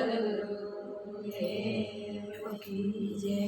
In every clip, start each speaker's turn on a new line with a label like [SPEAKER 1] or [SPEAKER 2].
[SPEAKER 1] सद्गुरुदेव की जय।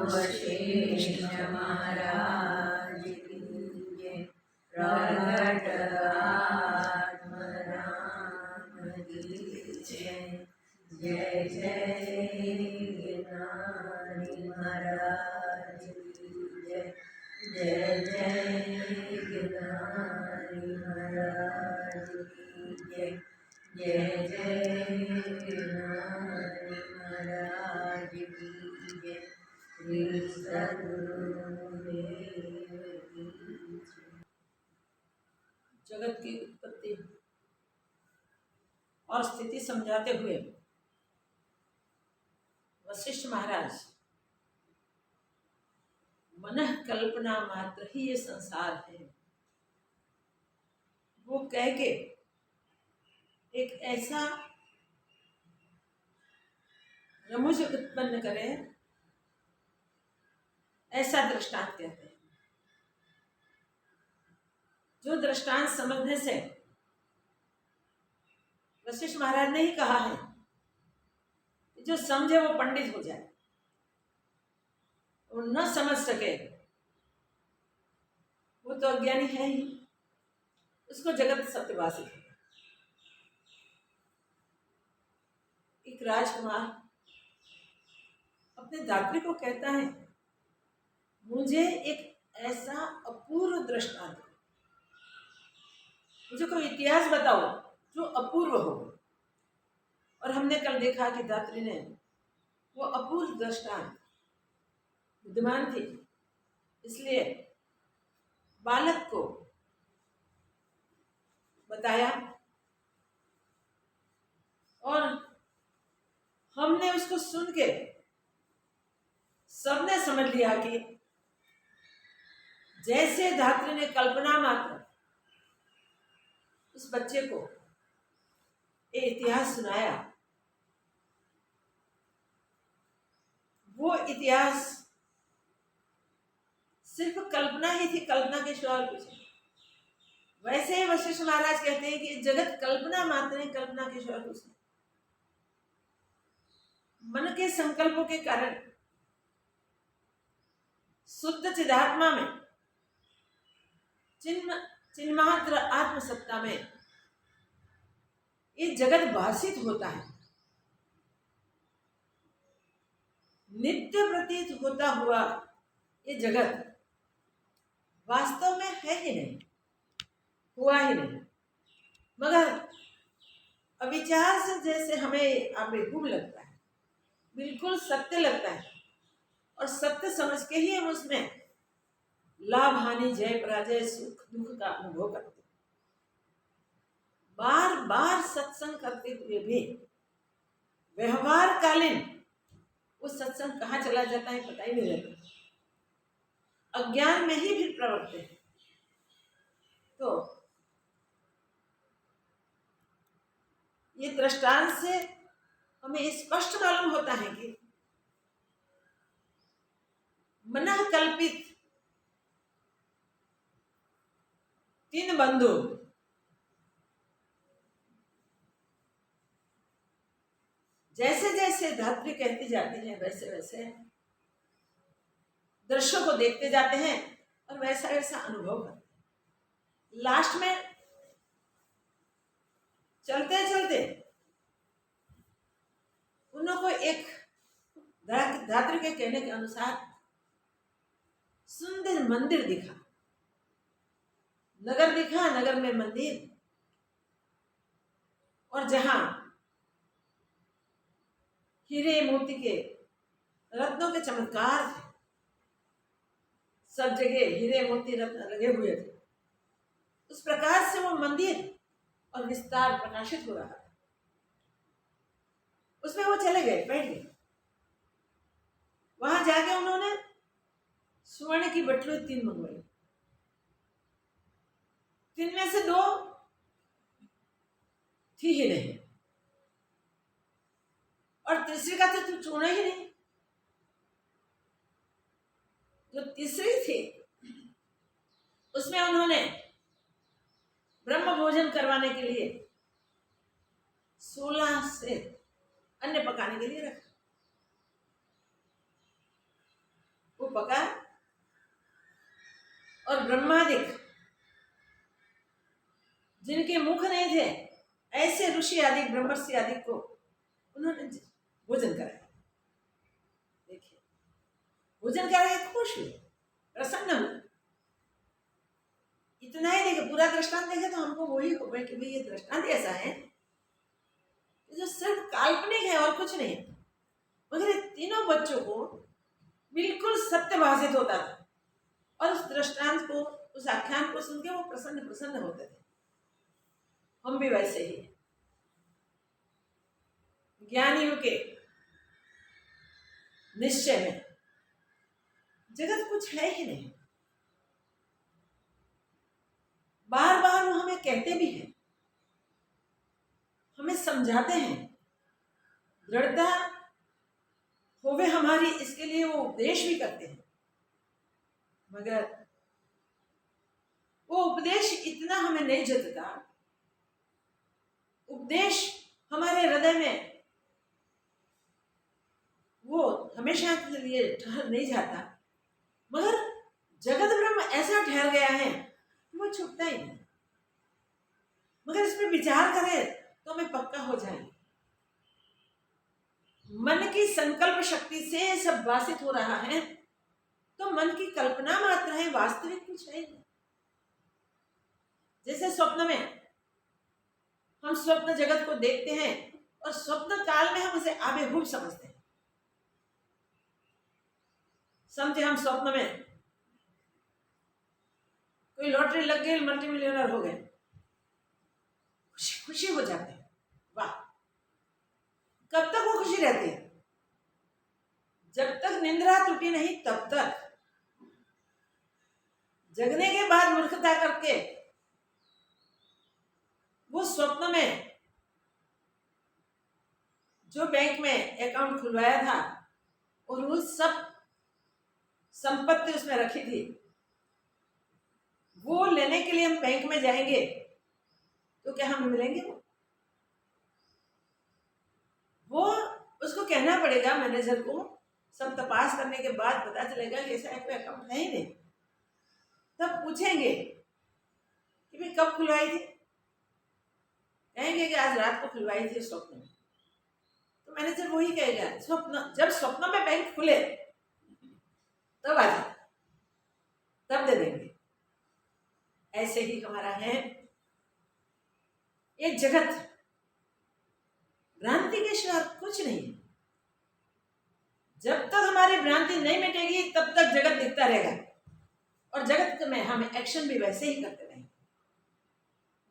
[SPEAKER 1] वशिष्ठ महाराज की जय। प्रगट आत्मराम की जय। जय जय गिरनारी महाराज की जय। जय जय गिरनारी महाराज की जय। जय जय गिरनारी महाराज की जय। श्री सद्गुरुदेव की जय। जगत की उत्पत्ति और स्थिति समझाते हुए वशिष्ठ महाराज मनः कल्पना मात्र ही ये संसार है वो कह के एक ऐसा रमुज उत्पन्न करे, ऐसा दृष्टांत कहते हैं। जो दृष्टांत समझने से वशिष्ठ महाराज ने ही कहा है कि जो समझे वो पंडित हो जाए, और न समझ सके वो तो अज्ञानी है ही, उसको जगत सत्यवासी है। एक राजकुमार अपने दात्री को कहता है, मुझे एक ऐसा अपूर्व दृष्टांत, मुझे कोई इतिहास बताओ जो अपूर्व हो। और हमने कल देखा कि दात्री ने वो अपूर्व दृष्टांत विद्यमान थी, इसलिए बालक को बताया और हमने उसको सुन के सबने समझ लिया कि जैसे धात्री ने कल्पना मात्र उस बच्चे को ये इतिहास सुनाया, वो इतिहास सिर्फ कल्पना ही थी, कल्पना के सिवा कुछ नहीं। वैसे ही वशिष्ठ महाराज कहते हैं कि जगत कल्पना मात्र है, कल्पना के सिवा कुछ नहीं। मन के संकल्पों के कारण शुद्ध चिदात्मा में, चिन्मात्र आत्मसत्ता में ये जगत भाषित होता है। नित्य प्रतीत होता हुआ ये जगत वास्तव में है ही नहीं, हुआ ही नहीं, मगर अविचार से जैसे हमें आबेहूब लगता है, बिल्कुल सत्य लगता है, और सत्य समझ के ही हम उसमें लाभ हानि, जय पराजय, सुख दुख का अनुभव करते हैं। बार बार सत्संग करते हुए भी व्यवहार कालीन वो सत्संग कहाँ चला जाता है पता ही नहीं रहता, अज्ञान में ही फिर प्रवृत्त है। तो ये दृष्टांत से हमें स्पष्ट मालूम होता है कि मनः कल्पित तीन बंधु जैसे जैसे धात्री कहती जाती है, वैसे वैसे दृश्यों को देखते जाते हैं और वैसा वैसा अनुभव करते हैं। लास्ट में चलते चलते उन लोगों को एक धात्री के कहने के अनुसार सुंदर मंदिर दिखा, नगर दिखा, नगर में मंदिर, और जहां हीरे मोती के रत्नों के चमत्कार थे, सब जगह हीरे मोती रत्न लगे हुए थे, उस प्रकार से वो मंदिर और विस्तार प्रकाशित हो रहा था। उसमें वो चले गए, बैठ गए। वहां जाके उन्होंने स्वर्ण की बटुए 3 मंगवाई, 3 में से 2 थी ही नहीं, और तीसरी का तो छूना ही नहीं। जो तीसरी थी उसमें उन्होंने ब्रह्म भोजन करवाने के लिए 16 से अन्न पकाने के लिए रखा। वो पका और ब्रह्मादिक जिनके मुख नहीं थे, ऐसे ऋषि आदि, ब्रह्मर्षि आदि को उन्होंने भोजन कराया। देखिए, भोजन कराया, खुश हुए, प्रसन्न हुए। इतना ही देखे, पूरा दृष्टांत देखे तो हमको वही हो गया कि भाई ये दृष्टांत ऐसा है जो सिर्फ काल्पनिक है और कुछ नहीं, मगर ये तीनों बच्चों को बिल्कुल सत्य भाषित होता था, और उस दृष्टांत को, उस आख्यान को सुन के वो प्रसन्न प्रसन्न होते थे। हम भी वैसे ही ज्ञानियों के निश्चय में जगत कुछ है ही नहीं। बार बार वो हमें कहते भी हैं, हमें समझाते हैं, दृढ़ता होवे हमारी, इसके लिए वो उपदेश भी करते हैं, मगर वो उपदेश इतना हमें नहीं जतता। उपदेश हमारे हृदय में वो हमेशा के लिए ठहर नहीं जाता, मगर जगत ब्रह्म ऐसा ठहर गया है कि वो छूटता ही नहीं। मगर इस पर विचार करें तो हमें पक्का हो जाए, मन की संकल्प शक्ति से सब भाषित हो रहा है, तो मन की कल्पना मात्र है, वास्तविक कुछ है नहीं। जैसे स्वप्न में हम स्वप्न जगत को देखते हैं और स्वप्न काल में हम उसे आबेहूब समझते हैं। समझे हम स्वप्न में कोई लॉटरी लग गई, मल्टी मिलियनर हो गए, खुशी खुशी हो जाते हैं, वाह। कब तक वो खुशी रहती है? जब तक निंद्रा टूटी नहीं तब तक। जगने के बाद मूर्खता करके वो स्वप्न में जो बैंक में अकाउंट खुलवाया था और वो सब संपत्ति उसमें रखी थी, वो लेने के लिए हम बैंक में जाएंगे तो क्या हम मिलेंगे? वो उसको कहना पड़ेगा मैनेजर को, सब तपास करने के बाद पता चलेगा कि ऐसा कोई अकाउंट है ही नहीं। तब पूछेंगे कि भाई कब खुलवाई थी? कहेंगे कि आज रात को खुलवाई थी स्वप्न में। तो मैनेजर वही कहेगा, स्वप्न, जब स्वप्न में बैंक खुले तब आ जाए, तब दे देंगे। ऐसे ही हमारा है ये जगत, भ्रांति के सिवा कुछ नहीं। जब तक हमारी भ्रांति नहीं मिटेगी तब तक जगत दिखता रहेगा, और जगत में हम एक्शन भी वैसे ही करते रहेंगे।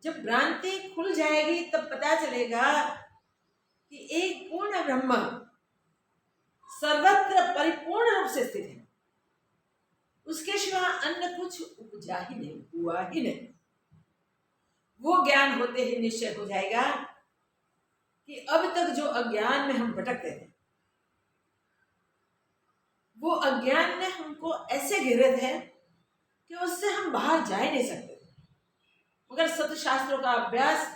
[SPEAKER 1] जब भ्रांति खुल जाएगी तब पता चलेगा कि एक पूर्ण ब्रह्म सर्वत्र परिपूर्ण रूप से स्थित है, उसके सिवा अन्य कुछ उपजा ही नहीं, हुआ ही नहीं। वो ज्ञान होते ही निश्चय हो जाएगा कि अब तक जो अज्ञान में हम भटकते थे, वो अज्ञान ने हमको ऐसे घेरे थे कि उससे हम बाहर जा ही नहीं सकते थे। मगर सत्शास्त्रों का अभ्यास,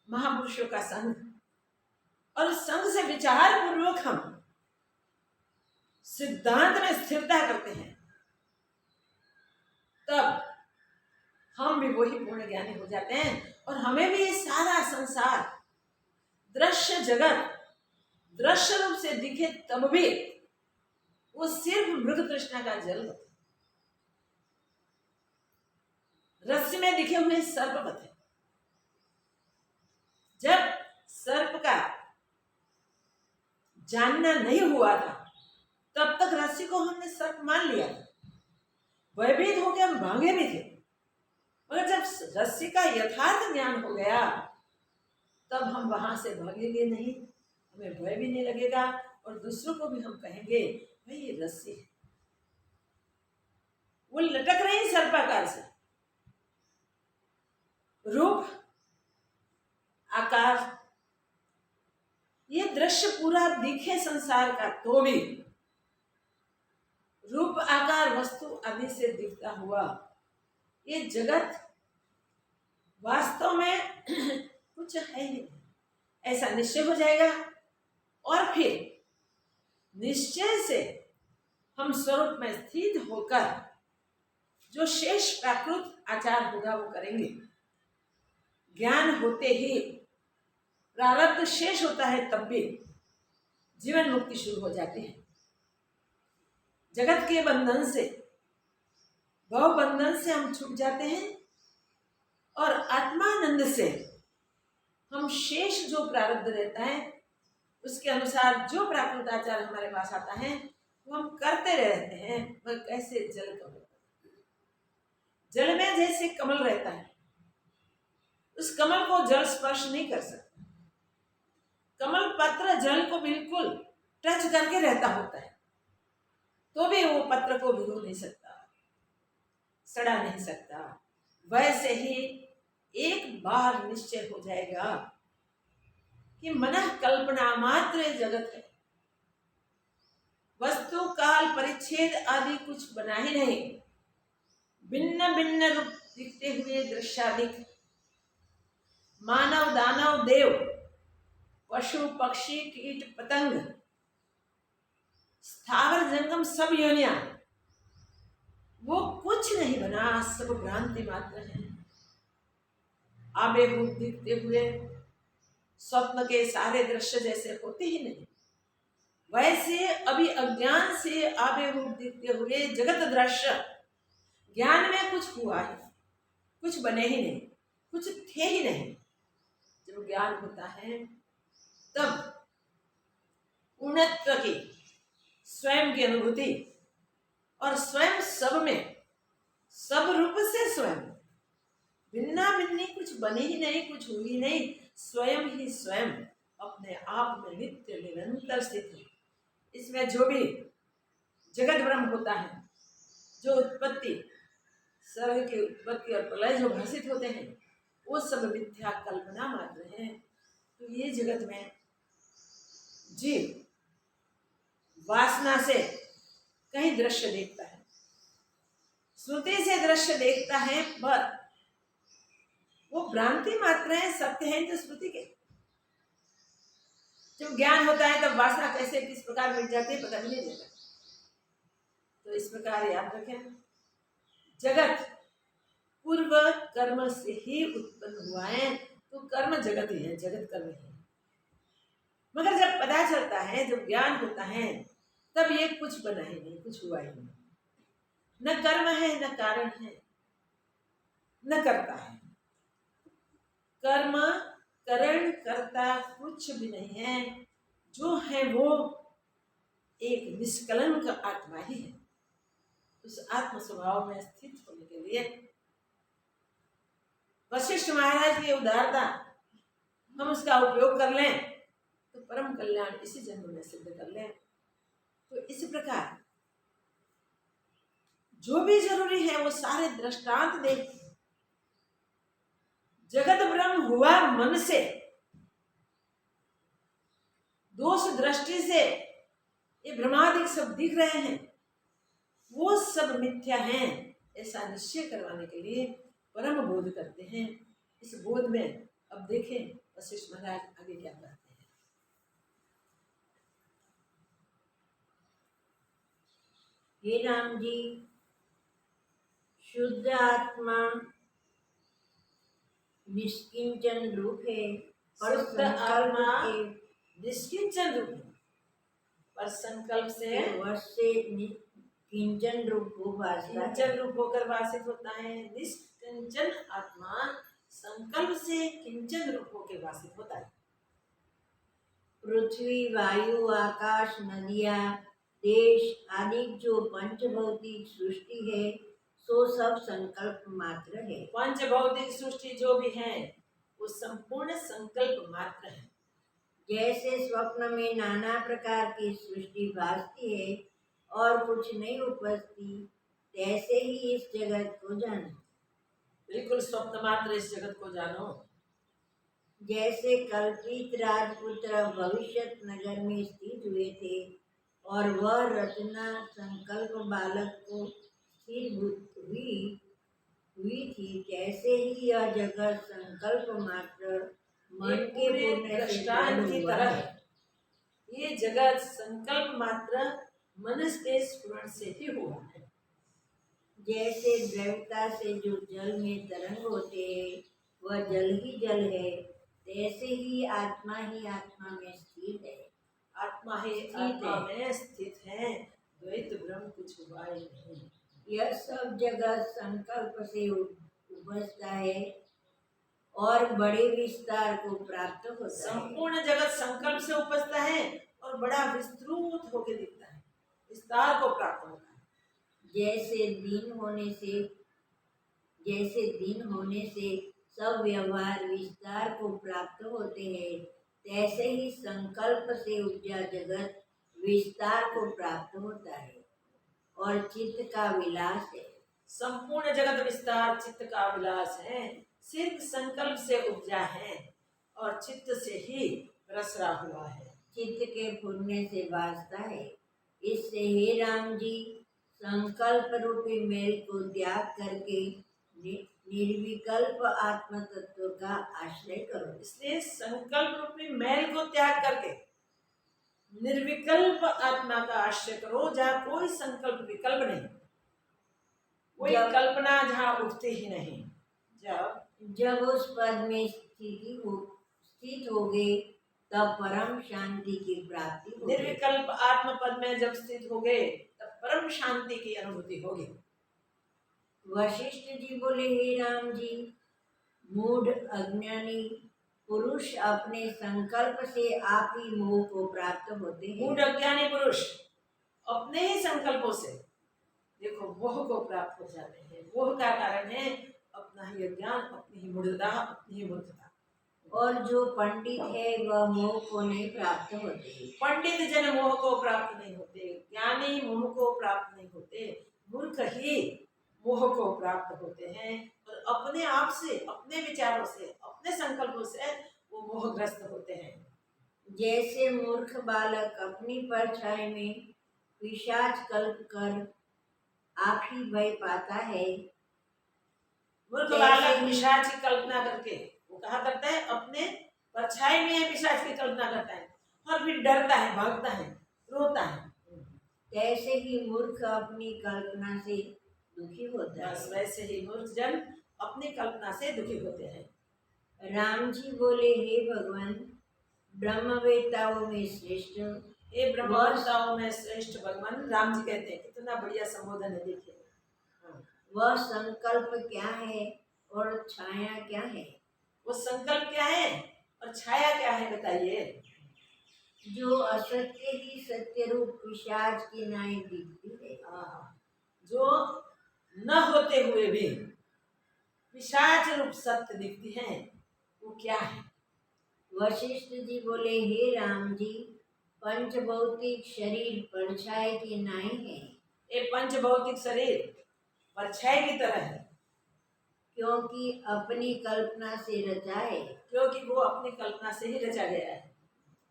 [SPEAKER 1] महापुरुषों का संग, और उस संग से विचार पूर्वक हम सिद्धांत में स्थिरता करते हैं, तब हम भी वही पूर्ण ज्ञानी हो जाते हैं। और हमें भी ये सारा संसार, दृश्य जगत दृश्य रूप से दिखे तब भी वो सिर्फ मृग तृष्णा का जल होता है। रस्सी में दिखे हुए सर्पवत है। जब सर्प का जानना नहीं हुआ था तब तक रस्सी को हमने सर्प मान लिया था, भयभीत होकर हम भागे भी थे। मगर जब रस्सी का यथार्थ ज्ञान हो गया तब हम वहां से भागेंगे नहीं, हमें भय भी नहीं लगेगा, और दूसरों को भी हम कहेंगे भाई ये रस्सी है, वो लटक रही सर्पाकार से। रूप आकार, ये दृश्य पूरा दिखे संसार का तो भी रूप आकार वस्तु आदि से दिखता हुआ ये जगत वास्तव में कुछ है ही नहीं, ऐसा निश्चय हो जाएगा। और फिर निश्चय से हम स्वरूप में स्थित होकर जो शेष प्राकृत आचार होगा वो करेंगे। ज्ञान होते ही प्रारब्ध शेष होता है, तब भी जीवन मुक्ति शुरू हो जाती है। जगत के बंधन से, भव बंधन से हम छूट जाते हैं, और आत्मानंद से हम शेष जो प्रारब्ध रहता है उसके अनुसार जो प्राकृत आचार हमारे पास आता है वो हम करते रहते हैं। वह कैसे जल कमल, जल में जैसे कमल रहता है, उस कमल को जल स्पर्श नहीं कर सकता। कमल पत्र जल को बिल्कुल टच करके रहता होता है, तो भी वो पत्र को भिगो नहीं सकता, सड़ा नहीं सकता। वैसे ही एक बार निश्चय हो जाएगा कि मनः कल्पना मात्र जगत है, वस्तु काल परिच्छेद आदि कुछ बना ही नहीं, भिन्न भिन्न रूप दिखते हुए दृश्यादिक मानव दानव देव पशु पक्षी कीट पतंग सार जंगम सब योनिया वो कुछ नहीं बना, सब भ्रांति मात्र है। आबेहूब दिखते हुए स्वप्न के सारे दृश्य जैसे होते ही नहीं, वैसे अभी अज्ञान से आबेहूब दिखते हुए जगत दृश्य ज्ञान में कुछ हुआ ही, कुछ बने ही नहीं, कुछ थे ही नहीं। जब ज्ञान होता है तब पूर्णत्व की, स्वयं की अनुभूति, और स्वयं सब में, सब रूप से स्वयं, भिन्ना भिन्नी कुछ बनी ही नहीं, कुछ हुई ही नहीं, स्वयं ही स्वयं अपने आप में नित्य निरंतर स्थित है। इसमें जो भी जगत ब्रह्म होता है, जो उत्पत्ति, सर्ग की उत्पत्ति और प्रलय जो भाषित होते हैं, वो सब मिथ्या कल्पना मात्र है। तो ये जगत में जीव वासना से कहीं दृश्य देखता है, श्रुति से दृश्य देखता है, पर वो भ्रांति मात्र है, सत्य है तो श्रुति के। जब ज्ञान होता है तब वासना कैसे किस प्रकार मिट जाती है पता नहीं चलता। तो इस प्रकार याद रखें, जगत पूर्व कर्म से ही उत्पन्न हुआ है, तो कर्म जगत ही है, जगत कर्म ही है। मगर जब पता चलता है, जब ज्ञान होता है, तब ये कुछ बना ही नहीं, कुछ हुआ ही नहीं, न कर्म है, न कारण है, न करता है। कर्म करण करता कुछ भी नहीं है, जो है वो एक निष्कलंक आत्मा ही है। उस आत्म स्वभाव में स्थित होने के लिए वशिष्ठ महाराज की उदारता हम उसका उपयोग कर लें तो परम कल्याण इसी जन्म में सिद्ध कर लें। तो इस प्रकार जो भी जरूरी है वो सारे दृष्टांत देख, जगत ब्रह्म हुआ मन से, दोष दृष्टि से ये भ्रमादिक सब दिख रहे हैं, वो सब मिथ्या हैं, ऐसा निश्चय करवाने के लिए परम बोध करते हैं। इस बोध में अब देखें वशिष्ठ महाराज आगे क्या कहते हैं।
[SPEAKER 2] हे राम जी, शुद्ध आत्मा निष्किंचन रूप है, पर
[SPEAKER 1] शुद्ध आत्मा
[SPEAKER 2] के
[SPEAKER 1] निष्किंचन रूप है, पर संकल्प से
[SPEAKER 2] वश से किंचन रूप हो भासता है।
[SPEAKER 1] किंचन रूप होकर भाषित होता है। निष्किंचन आत्मा संकल्प से किंचन रूप होकर भाषित होता है।
[SPEAKER 2] पृथ्वी, वायु, आकाश, नदियाँ, देश आदि जो पंचभौतिक सृष्टि है, सो सब संकल्प मात्र है।
[SPEAKER 1] पंचभौतिक सृष्टि जो भी है वो संपूर्ण संकल्प मात्र है।
[SPEAKER 2] जैसे स्वप्न में नाना प्रकार की सृष्टि भासती है और कुछ नहीं उपजती, तैसे ही इस जगत को जानो।
[SPEAKER 1] बिल्कुल स्वप्न मात्र इस जगत को जानो।
[SPEAKER 2] जैसे कल्पित राजपुत्र भविष्यत नगर में स्थित हुए थे और वह रचना संकल्प बालक को स्थिर हुई थी, तैसे ही यह जगत संकल्प मात्र मन के पूर्ण
[SPEAKER 1] दृष्टांत की तरह है। ये जगत संकल्प मात्र मन के स्फुरण से ही हुआ है।
[SPEAKER 2] जैसे द्रव्यता से जो जल में तरंग होते हैं वह जल ही जल है, तैसे ही आत्मा में स्थित है।
[SPEAKER 1] आत्मा ही आत्मा में स्थित है, द्वैत ब्रह्म कुछ हुआ ही नहीं।
[SPEAKER 2] यह सब जगत संकल्प से उपजता है और बड़े विस्तार को प्राप्त होता है।
[SPEAKER 1] संपूर्ण जगत संकल्प से उपजता है और बड़ा विस्तृत होकर दिखता है, विस्तार को प्राप्त होता है।
[SPEAKER 2] जैसे दिन होने से सब व्यवहार विस्तार को प्राप्त होते हैं, तैसे ही संकल्प से उपजा जगत विस्तार को प्राप्त होता है और चित्त का विलास है।
[SPEAKER 1] संपूर्ण जगत विस्तार चित्त का विलास है, सिर्फ संकल्प से उपजा है और चित्त से ही रसरा हुआ है।
[SPEAKER 2] चित्त के फूलने से वास्ता है। इससे हे राम जी, संकल्प रूपी मेल को त्याग करके निर्विकल्प आत्म तत्व का आश्रय करो।
[SPEAKER 1] इसलिए संकल्प रूपी मैल को त्याग करके निर्विकल्प आत्मा का आश्रय करो जहाँ कोई संकल्प विकल्प नहीं, कोई कल्पना जहाँ उठती ही नहीं।
[SPEAKER 2] जब उस पद में स्थित हो गए तब परम शांति की प्राप्ति होगी।
[SPEAKER 1] निर्विकल्प आत्म पद में जब स्थित हो गए तब परम शांति की अनुभूति होगी।
[SPEAKER 2] वशिष्ठ जी बोले, हे राम जी, मूढ़ अज्ञानी पुरुष अपने संकल्प से आप ही मोह को प्राप्त होते हैं।
[SPEAKER 1] मूढ़ अज्ञानी पुरुष अपने ही संकल्पों से देखो मोह को प्राप्त हो जाते हैं। मोह का कारण है अपना ही अज्ञान, अपनी ही मूढ़ता, अपनी ही मूर्खता।
[SPEAKER 2] और जो पंडित है वह मोह को नहीं प्राप्त होते।
[SPEAKER 1] पंडित जन मोह को प्राप्त नहीं होते, ज्ञानी मोह को प्राप्त नहीं होते, मूर्ख ही मोह को प्राप्त होते हैं और अपने आप से, अपने विचारों से, अपने संकल्पों से वो मोहग्रस्त होते हैं।
[SPEAKER 2] जैसे मूर्ख बालक अपनी परछाई में पिशाच कल्प कर आप ही भय पाता है,
[SPEAKER 1] मूर्ख बालक पिशाच की कल्पना करके वो कहा करता है, अपने परछाई में पिशाच की कल्पना करता है और फिर डरता है, भागता है, रोता है।
[SPEAKER 2] कैसे ही मूर्ख अपनी कल्पना से दुखी होता है,
[SPEAKER 1] बस वैसे ही मूर्ख जन अपनी कल्पना से दुखी होते हैं।
[SPEAKER 2] राम जी बोले, हे भगवान, ब्रह्मवेताओं में श्रेष्ठ,
[SPEAKER 1] हे ब्रह्मवेताओं में श्रेष्ठ भगवान राम जी कहते हैं। कितना बढ़िया संबोधन है, देखिए।
[SPEAKER 2] वह संकल्प क्या है और छाया क्या है?
[SPEAKER 1] वो संकल्प क्या है और छाया क्या है, बताइए।
[SPEAKER 2] जो असत्य ही सत्य रूप पिशाच की नाई दिखती है।
[SPEAKER 1] जो न होते हुए भी पिशाच रूप सत्य दिखती है, वो क्या है?
[SPEAKER 2] वशिष्ठ जी बोले, हे राम जी, पंचभौतिक शरीर परछाई की नाई है।
[SPEAKER 1] ये पंचभौतिक शरीर परछाई की तरह है,
[SPEAKER 2] क्योंकि अपनी कल्पना से रचा है,
[SPEAKER 1] क्योंकि वो अपनी कल्पना से ही रचा गया है।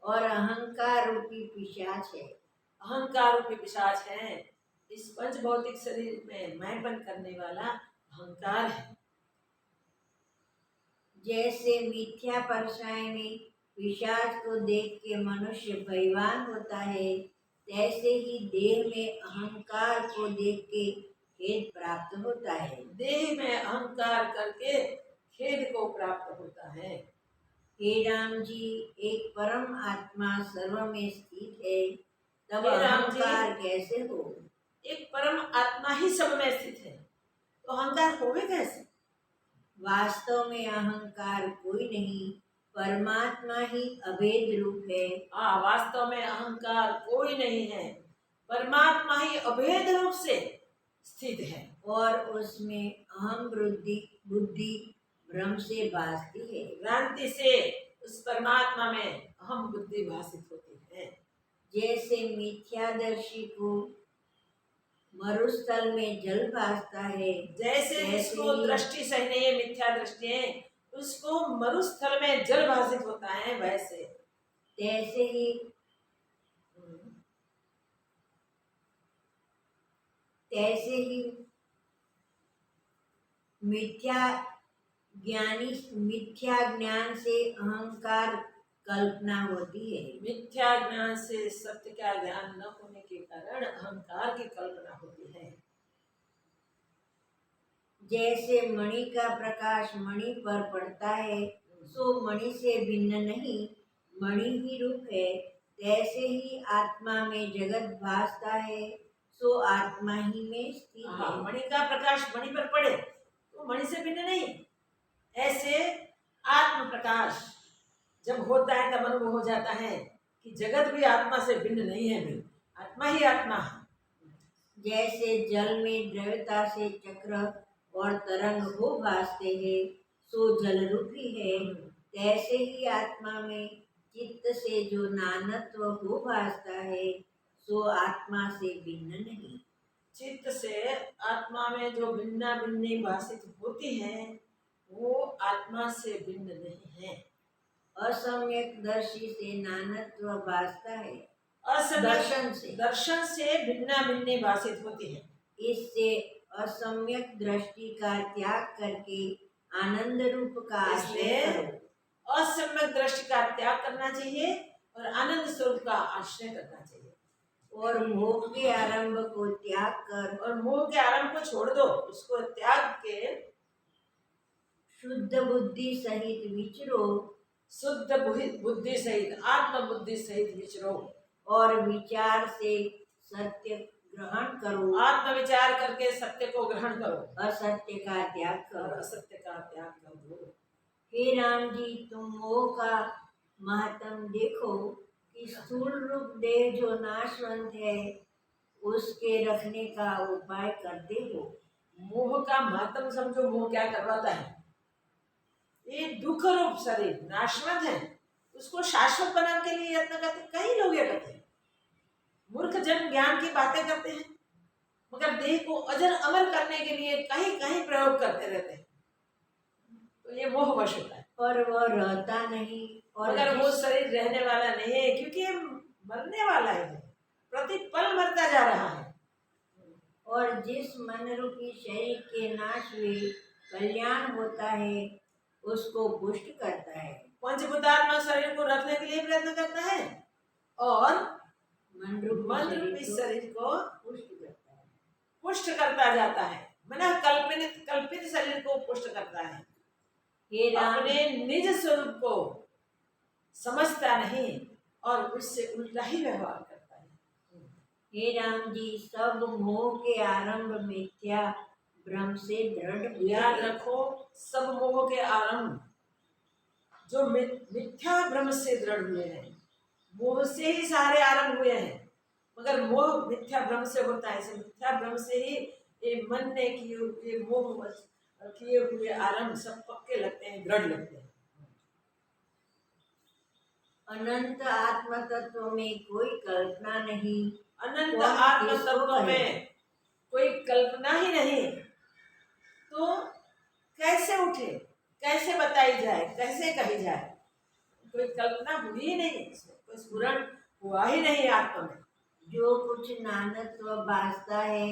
[SPEAKER 2] और अहंकार रूपी पिशाच है।
[SPEAKER 1] अहंकार रूपी पिशाच है। इस पंचभौतिक शरीर में मैंपन करने वाला अहंकार है।
[SPEAKER 2] जैसे मिथ्या परछाई में पिशाच को देख के मनुष्य भयवान होता है, तैसे ही देह में अहंकार को देख के खेद प्राप्त होता है।
[SPEAKER 1] देह में अहंकार करके खेद को प्राप्त होता है।
[SPEAKER 2] हे राम जी, एक परम आत्मा सर्व में स्थित है, तब
[SPEAKER 1] हे राम जी,
[SPEAKER 2] अहंकार कैसे हो?
[SPEAKER 1] एक परम आत्मा ही सब में स्थित है, तो अहंकार होवे कैसे?
[SPEAKER 2] वास्तव में अहंकार कोई नहीं, परमात्मा ही अभेद रूप है।
[SPEAKER 1] वास्तव में अहंकार कोई नहीं है, परमात्मा ही अभेद रूप से स्थित है। और
[SPEAKER 2] उसमें अहम बुद्धि भ्रम से भासती है।
[SPEAKER 1] भ्रांति से उस परमात्मा में अहम बुद्धि भासित होती है।
[SPEAKER 2] जैसे मिथ्यादर्शी को मरुस्थल में जल भासता है,
[SPEAKER 1] जैसे जिसको दृष्टि सही नहीं है, मिथ्या दृष्टि है, उसको मरुस्थल में जल भासित होता है, वैसे
[SPEAKER 2] तैसे ही मिथ्या ज्ञान से अहंकार कल्पना होती है।
[SPEAKER 1] मिथ्या ज्ञान से सत्य का ज्ञान न होने के कारण अहंकार की कल्पना होती है।
[SPEAKER 2] जैसे मणि का प्रकाश मणि पर पड़ता है, सो मणि से भिन्न नहीं, मणि ही रूप है, तैसे ही आत्मा में जगत भासता है, सो आत्मा ही में स्थित है।
[SPEAKER 1] मणि का प्रकाश मणि पर पड़े तो मणि से भिन्न नहीं। ऐसे आत्म प्रकाश जब होता है तब अनुभव हो जाता है कि जगत भी आत्मा से भिन्न नहीं है, भी आत्मा ही आत्मा है।
[SPEAKER 2] जैसे जल में द्रव्यता से चक्र और तरंग हो भासते हैं, सो जल रूपी है, तैसे ही आत्मा में चित्त से जो नानत्व हो भासता है, सो आत्मा से भिन्न नहीं।
[SPEAKER 1] चित्त से आत्मा में जो भिन्ना भिन्नी भाषित होती है, वो आत्मा से भिन्न नहीं है।
[SPEAKER 2] असम्यक दर्शी से नानत्व भासता है,
[SPEAKER 1] दर्शन से भिन्ना भिन्नी भाषित होती है।
[SPEAKER 2] इससे असम्यक दृष्टि का त्याग करके आनंद रूप का आश्रय करो।
[SPEAKER 1] असम्यक दृष्टि का त्याग करना चाहिए और आनंद स्वरूप का आश्रय करना चाहिए।
[SPEAKER 2] और मोह के आरंभ को त्याग कर,
[SPEAKER 1] और मोह के आरंभ को छोड़ दो, उसको त्याग के
[SPEAKER 2] शुद्ध बुद्धि सहित विचरो,
[SPEAKER 1] शुद्ध बुद्धि सहित, आत्म बुद्धि सहित विचरो,
[SPEAKER 2] और विचार से सत्य ग्रहण करो,
[SPEAKER 1] आत्म विचार करके सत्य को ग्रहण करो,
[SPEAKER 2] असत्य का त्याग
[SPEAKER 1] और
[SPEAKER 2] करो।
[SPEAKER 1] असत्य का त्याग कर दो।
[SPEAKER 2] हे राम जी, तुम मोह का महात्म देखो कि स्थूल रूप देह जो नाशवंत है, उसके रखने का उपाय करते हो।
[SPEAKER 1] मोह का मातम समझो, मोह क्या करवाता है। ये दुख रूप शरीर नाशवंत है, उसको शाश्वत बनाने के लिए यत्न करते। कई लोग ये करते हैं, मूर्ख जन ज्ञान की बातें करते हैं, मगर देह को अजर अमर करने के लिए कहीं कहीं प्रयोग करते रहते हैं। तो ये मोहवश होता है।
[SPEAKER 2] पर वह रहता नहीं, और
[SPEAKER 1] मगर वो शरीर रहने वाला नहीं है, क्योंकि ये मरने वाला है, प्रतिपल मरता जा रहा है।
[SPEAKER 2] और जिस मन रूपी शरीर के नाश में कल्याण होता है, उसको पुष्ट करता है।
[SPEAKER 1] पंचभूतात्मा शरीर को रखने के लिए प्रयत्न करता है, और
[SPEAKER 2] मन
[SPEAKER 1] मन
[SPEAKER 2] रूपी
[SPEAKER 1] रूपी शरीर को
[SPEAKER 2] पुष्ट करता है।
[SPEAKER 1] पुष्ट करता जाता है, मना कल्पित शरीर को पुष्ट करता है।
[SPEAKER 2] हे राम,
[SPEAKER 1] अपने निज स्वरूप को समझता नहीं और उससे उल्टा ही व्यवहार करता है।
[SPEAKER 2] हे राम जी, सब मोह के आरंभ मिथ्या भ्रम से दृढ़।
[SPEAKER 1] याद रखो, सब मोह के आरंभ जो मिथ्या भ्रम से दृढ़ हुए हैं, मोह से ही सारे आरंभ हुए हैं। मगर मोह मिथ्या भ्रम से होता है, इसे मिथ्या भ्रम से ही ये मन ने किए मोह किए हुए आरंभ सब पक्के लगते हैं, दृढ़ लगते हैं।
[SPEAKER 2] अनंत आत्म तत्व में कोई कल्पना नहीं।
[SPEAKER 1] अनंत
[SPEAKER 2] कौन
[SPEAKER 1] आत्म
[SPEAKER 2] किसको
[SPEAKER 1] तत्व
[SPEAKER 2] कहे?
[SPEAKER 1] में कोई कल्पना ही नहीं, तो कैसे उठे, कैसे बताई जाए, कैसे कही जाए। कोई कल्पना हुई ही नहीं, इसमें कोई स्फुरण हुआ ही नहीं आत्मा में।
[SPEAKER 2] जो कुछ नानत्व भासता है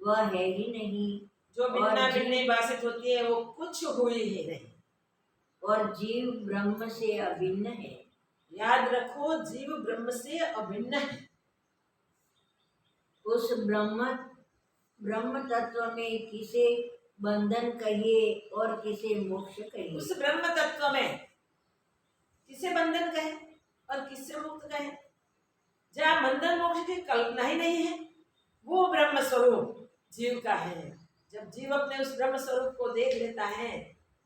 [SPEAKER 2] वह है ही नहीं,
[SPEAKER 1] जो भिन्ना
[SPEAKER 2] और
[SPEAKER 1] भिन्नी भाषित होती है वो कुछ हुई ही नहीं।
[SPEAKER 2] और जीव ब्रह्म से अभिन्न है।
[SPEAKER 1] याद रखो, जीव ब्रह्म से अभिन्न है।
[SPEAKER 2] उस ब्रह्म तत्व में किसे बंधन कहिए और किसे मोक्ष कहिए।
[SPEAKER 1] उस ब्रह्म तत्व में किसे बंधन कहे और किससे मुक्त कहे। जहाँ बंधन मोक्ष की कल्पना ही नहीं है, वो ब्रह्म स्वरूप जीव का है। जब जीव अपने उस ब्रह्म स्वरूप को देख लेता है,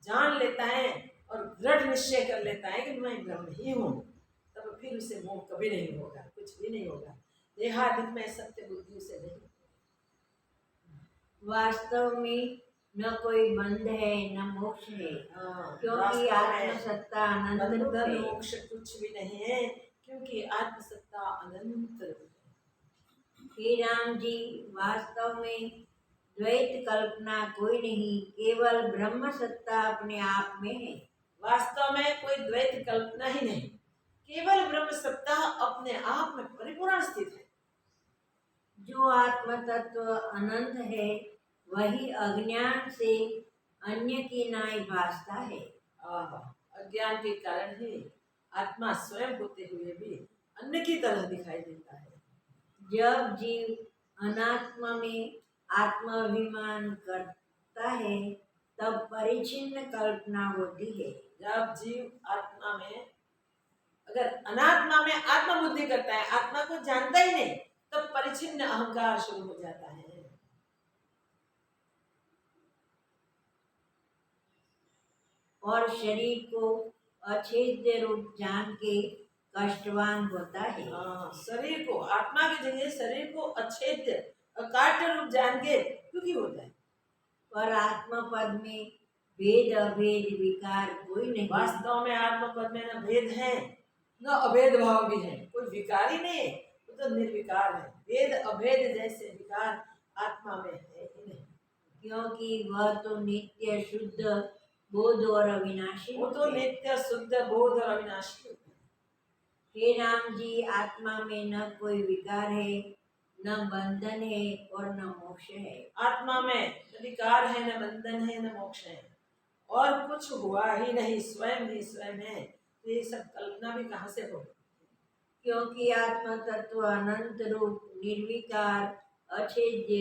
[SPEAKER 1] जान लेता है और दृढ़ निश्चय कर लेता है कि मैं ब्रह्म ही हूँ, तब फिर उसे मोह कभी नहीं होगा, कुछ भी नहीं होगा। देहादिक में सत्य बुद्धि से नहीं।
[SPEAKER 2] वास्तव में न कोई बंध है न मोक्ष है, क्योंकि आत्मसत्ता अनंत रूप
[SPEAKER 1] बंधन
[SPEAKER 2] है।
[SPEAKER 1] मोक्ष कुछ भी नहीं है, क्योंकि आत्मसत्ता अनंत रूप है।
[SPEAKER 2] हे राम जी, वास्तव में द्वैत कल्पना कोई नहीं, केवल ब्रह्म सत्ता अपने आप में है।
[SPEAKER 1] वास्तव में कोई द्वैत कल्पना ही नहीं, केवल ब्रह्म सत्ता अपने आप में परिपूर्ण स्थित है।
[SPEAKER 2] जो आत्म तत्व अनंत है वही अज्ञान से अन्य की नाई भासता है।
[SPEAKER 1] अज्ञान के कारण ही आत्मा स्वयं होते हुए भी अन्य की तरह दिखाई देता है।
[SPEAKER 2] जब जीव अनात्मा में आत्माभिमान करता है तब परिचिन्न कल्पना होती है।
[SPEAKER 1] जब जीव आत्मा में, अगर अनात्मा में आत्मा बुद्धि करता है, आत्मा को जानता ही नहीं, तब परिचिन्न अहंकार शुरू हो जाता है।
[SPEAKER 2] और शरीर को अछेद्य रूप जान के कष्टवान होता है।
[SPEAKER 1] शरीर को, आत्मा की जगह शरीर को अछेद्य अकाट्य रूप जान के दुखी होता है।
[SPEAKER 2] पर आत्मा पद में भेद अभेद विकार कोई नहीं।
[SPEAKER 1] वास्तव में आत्मा पद में न भेद है न अभेद भाव भी है, कोई विकार ही नहीं है, वो तो निर्विकार है। भेद अभेद जैसे विकार आत्मा में है ही नहीं,
[SPEAKER 2] क्योंकि वह तो नित्य शुद्ध बोध और अविनाशी।
[SPEAKER 1] वो तो नित्य शुद्ध बोध और अविनाशी होता है।
[SPEAKER 2] हे राम जी, आत्मा में न कोई विकार है, न बंधन है और न मोक्ष है।
[SPEAKER 1] आत्मा में न विकार है, न बंधन है, न मोक्ष है, और कुछ हुआ ही नहीं, स्वयं ही स्वयं है। तो ये सब कल्पना भी कहाँ से हो।
[SPEAKER 2] क्योंकि आत्म तत्व अनंत रूप, निर्विकार, अछेद्य,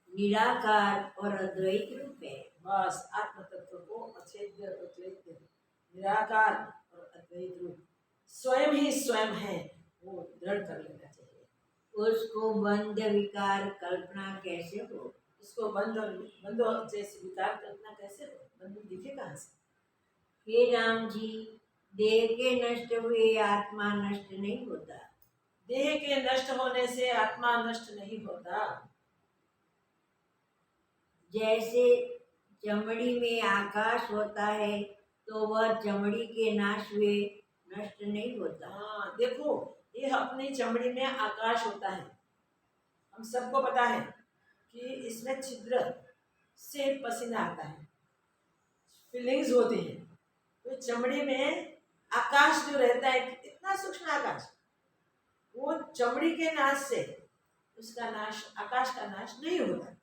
[SPEAKER 2] निराकार और अद्वैत रूप है।
[SPEAKER 1] बस आत्म तत्व को अछेद्य, अद्वैत, निराकार और अद्वैत रूप स्वयं ही स्वयं है, वो दृढ़ कर लेना चाहिए।
[SPEAKER 2] उसको बंध विकार कल्पना कैसे हो?
[SPEAKER 1] उसको बंद जैसे विकार कल्पना कैसे हो? बंद दिखे कहाँ से?
[SPEAKER 2] हे राम जी, देह के नष्ट हुए आत्मा नष्ट नहीं होता।
[SPEAKER 1] देह के नष्ट होने से आत्मा नष्ट नहीं होता।
[SPEAKER 2] जैसे चमड़ी में आकाश होता है तो वह चमड़ी के नाश हुए नष्ट नहीं होता।
[SPEAKER 1] हाँ देखो, ये अपनी चमड़ी में आकाश होता है, हम सबको पता है कि इसमें छिद्र से पसीना आता है, फीलिंग्स होती हैं। तो चमड़ी में आकाश जो रहता है, इतना सूक्ष्म आकाश, वो चमड़ी के नाश से उसका नाश, आकाश का नाश नहीं होता।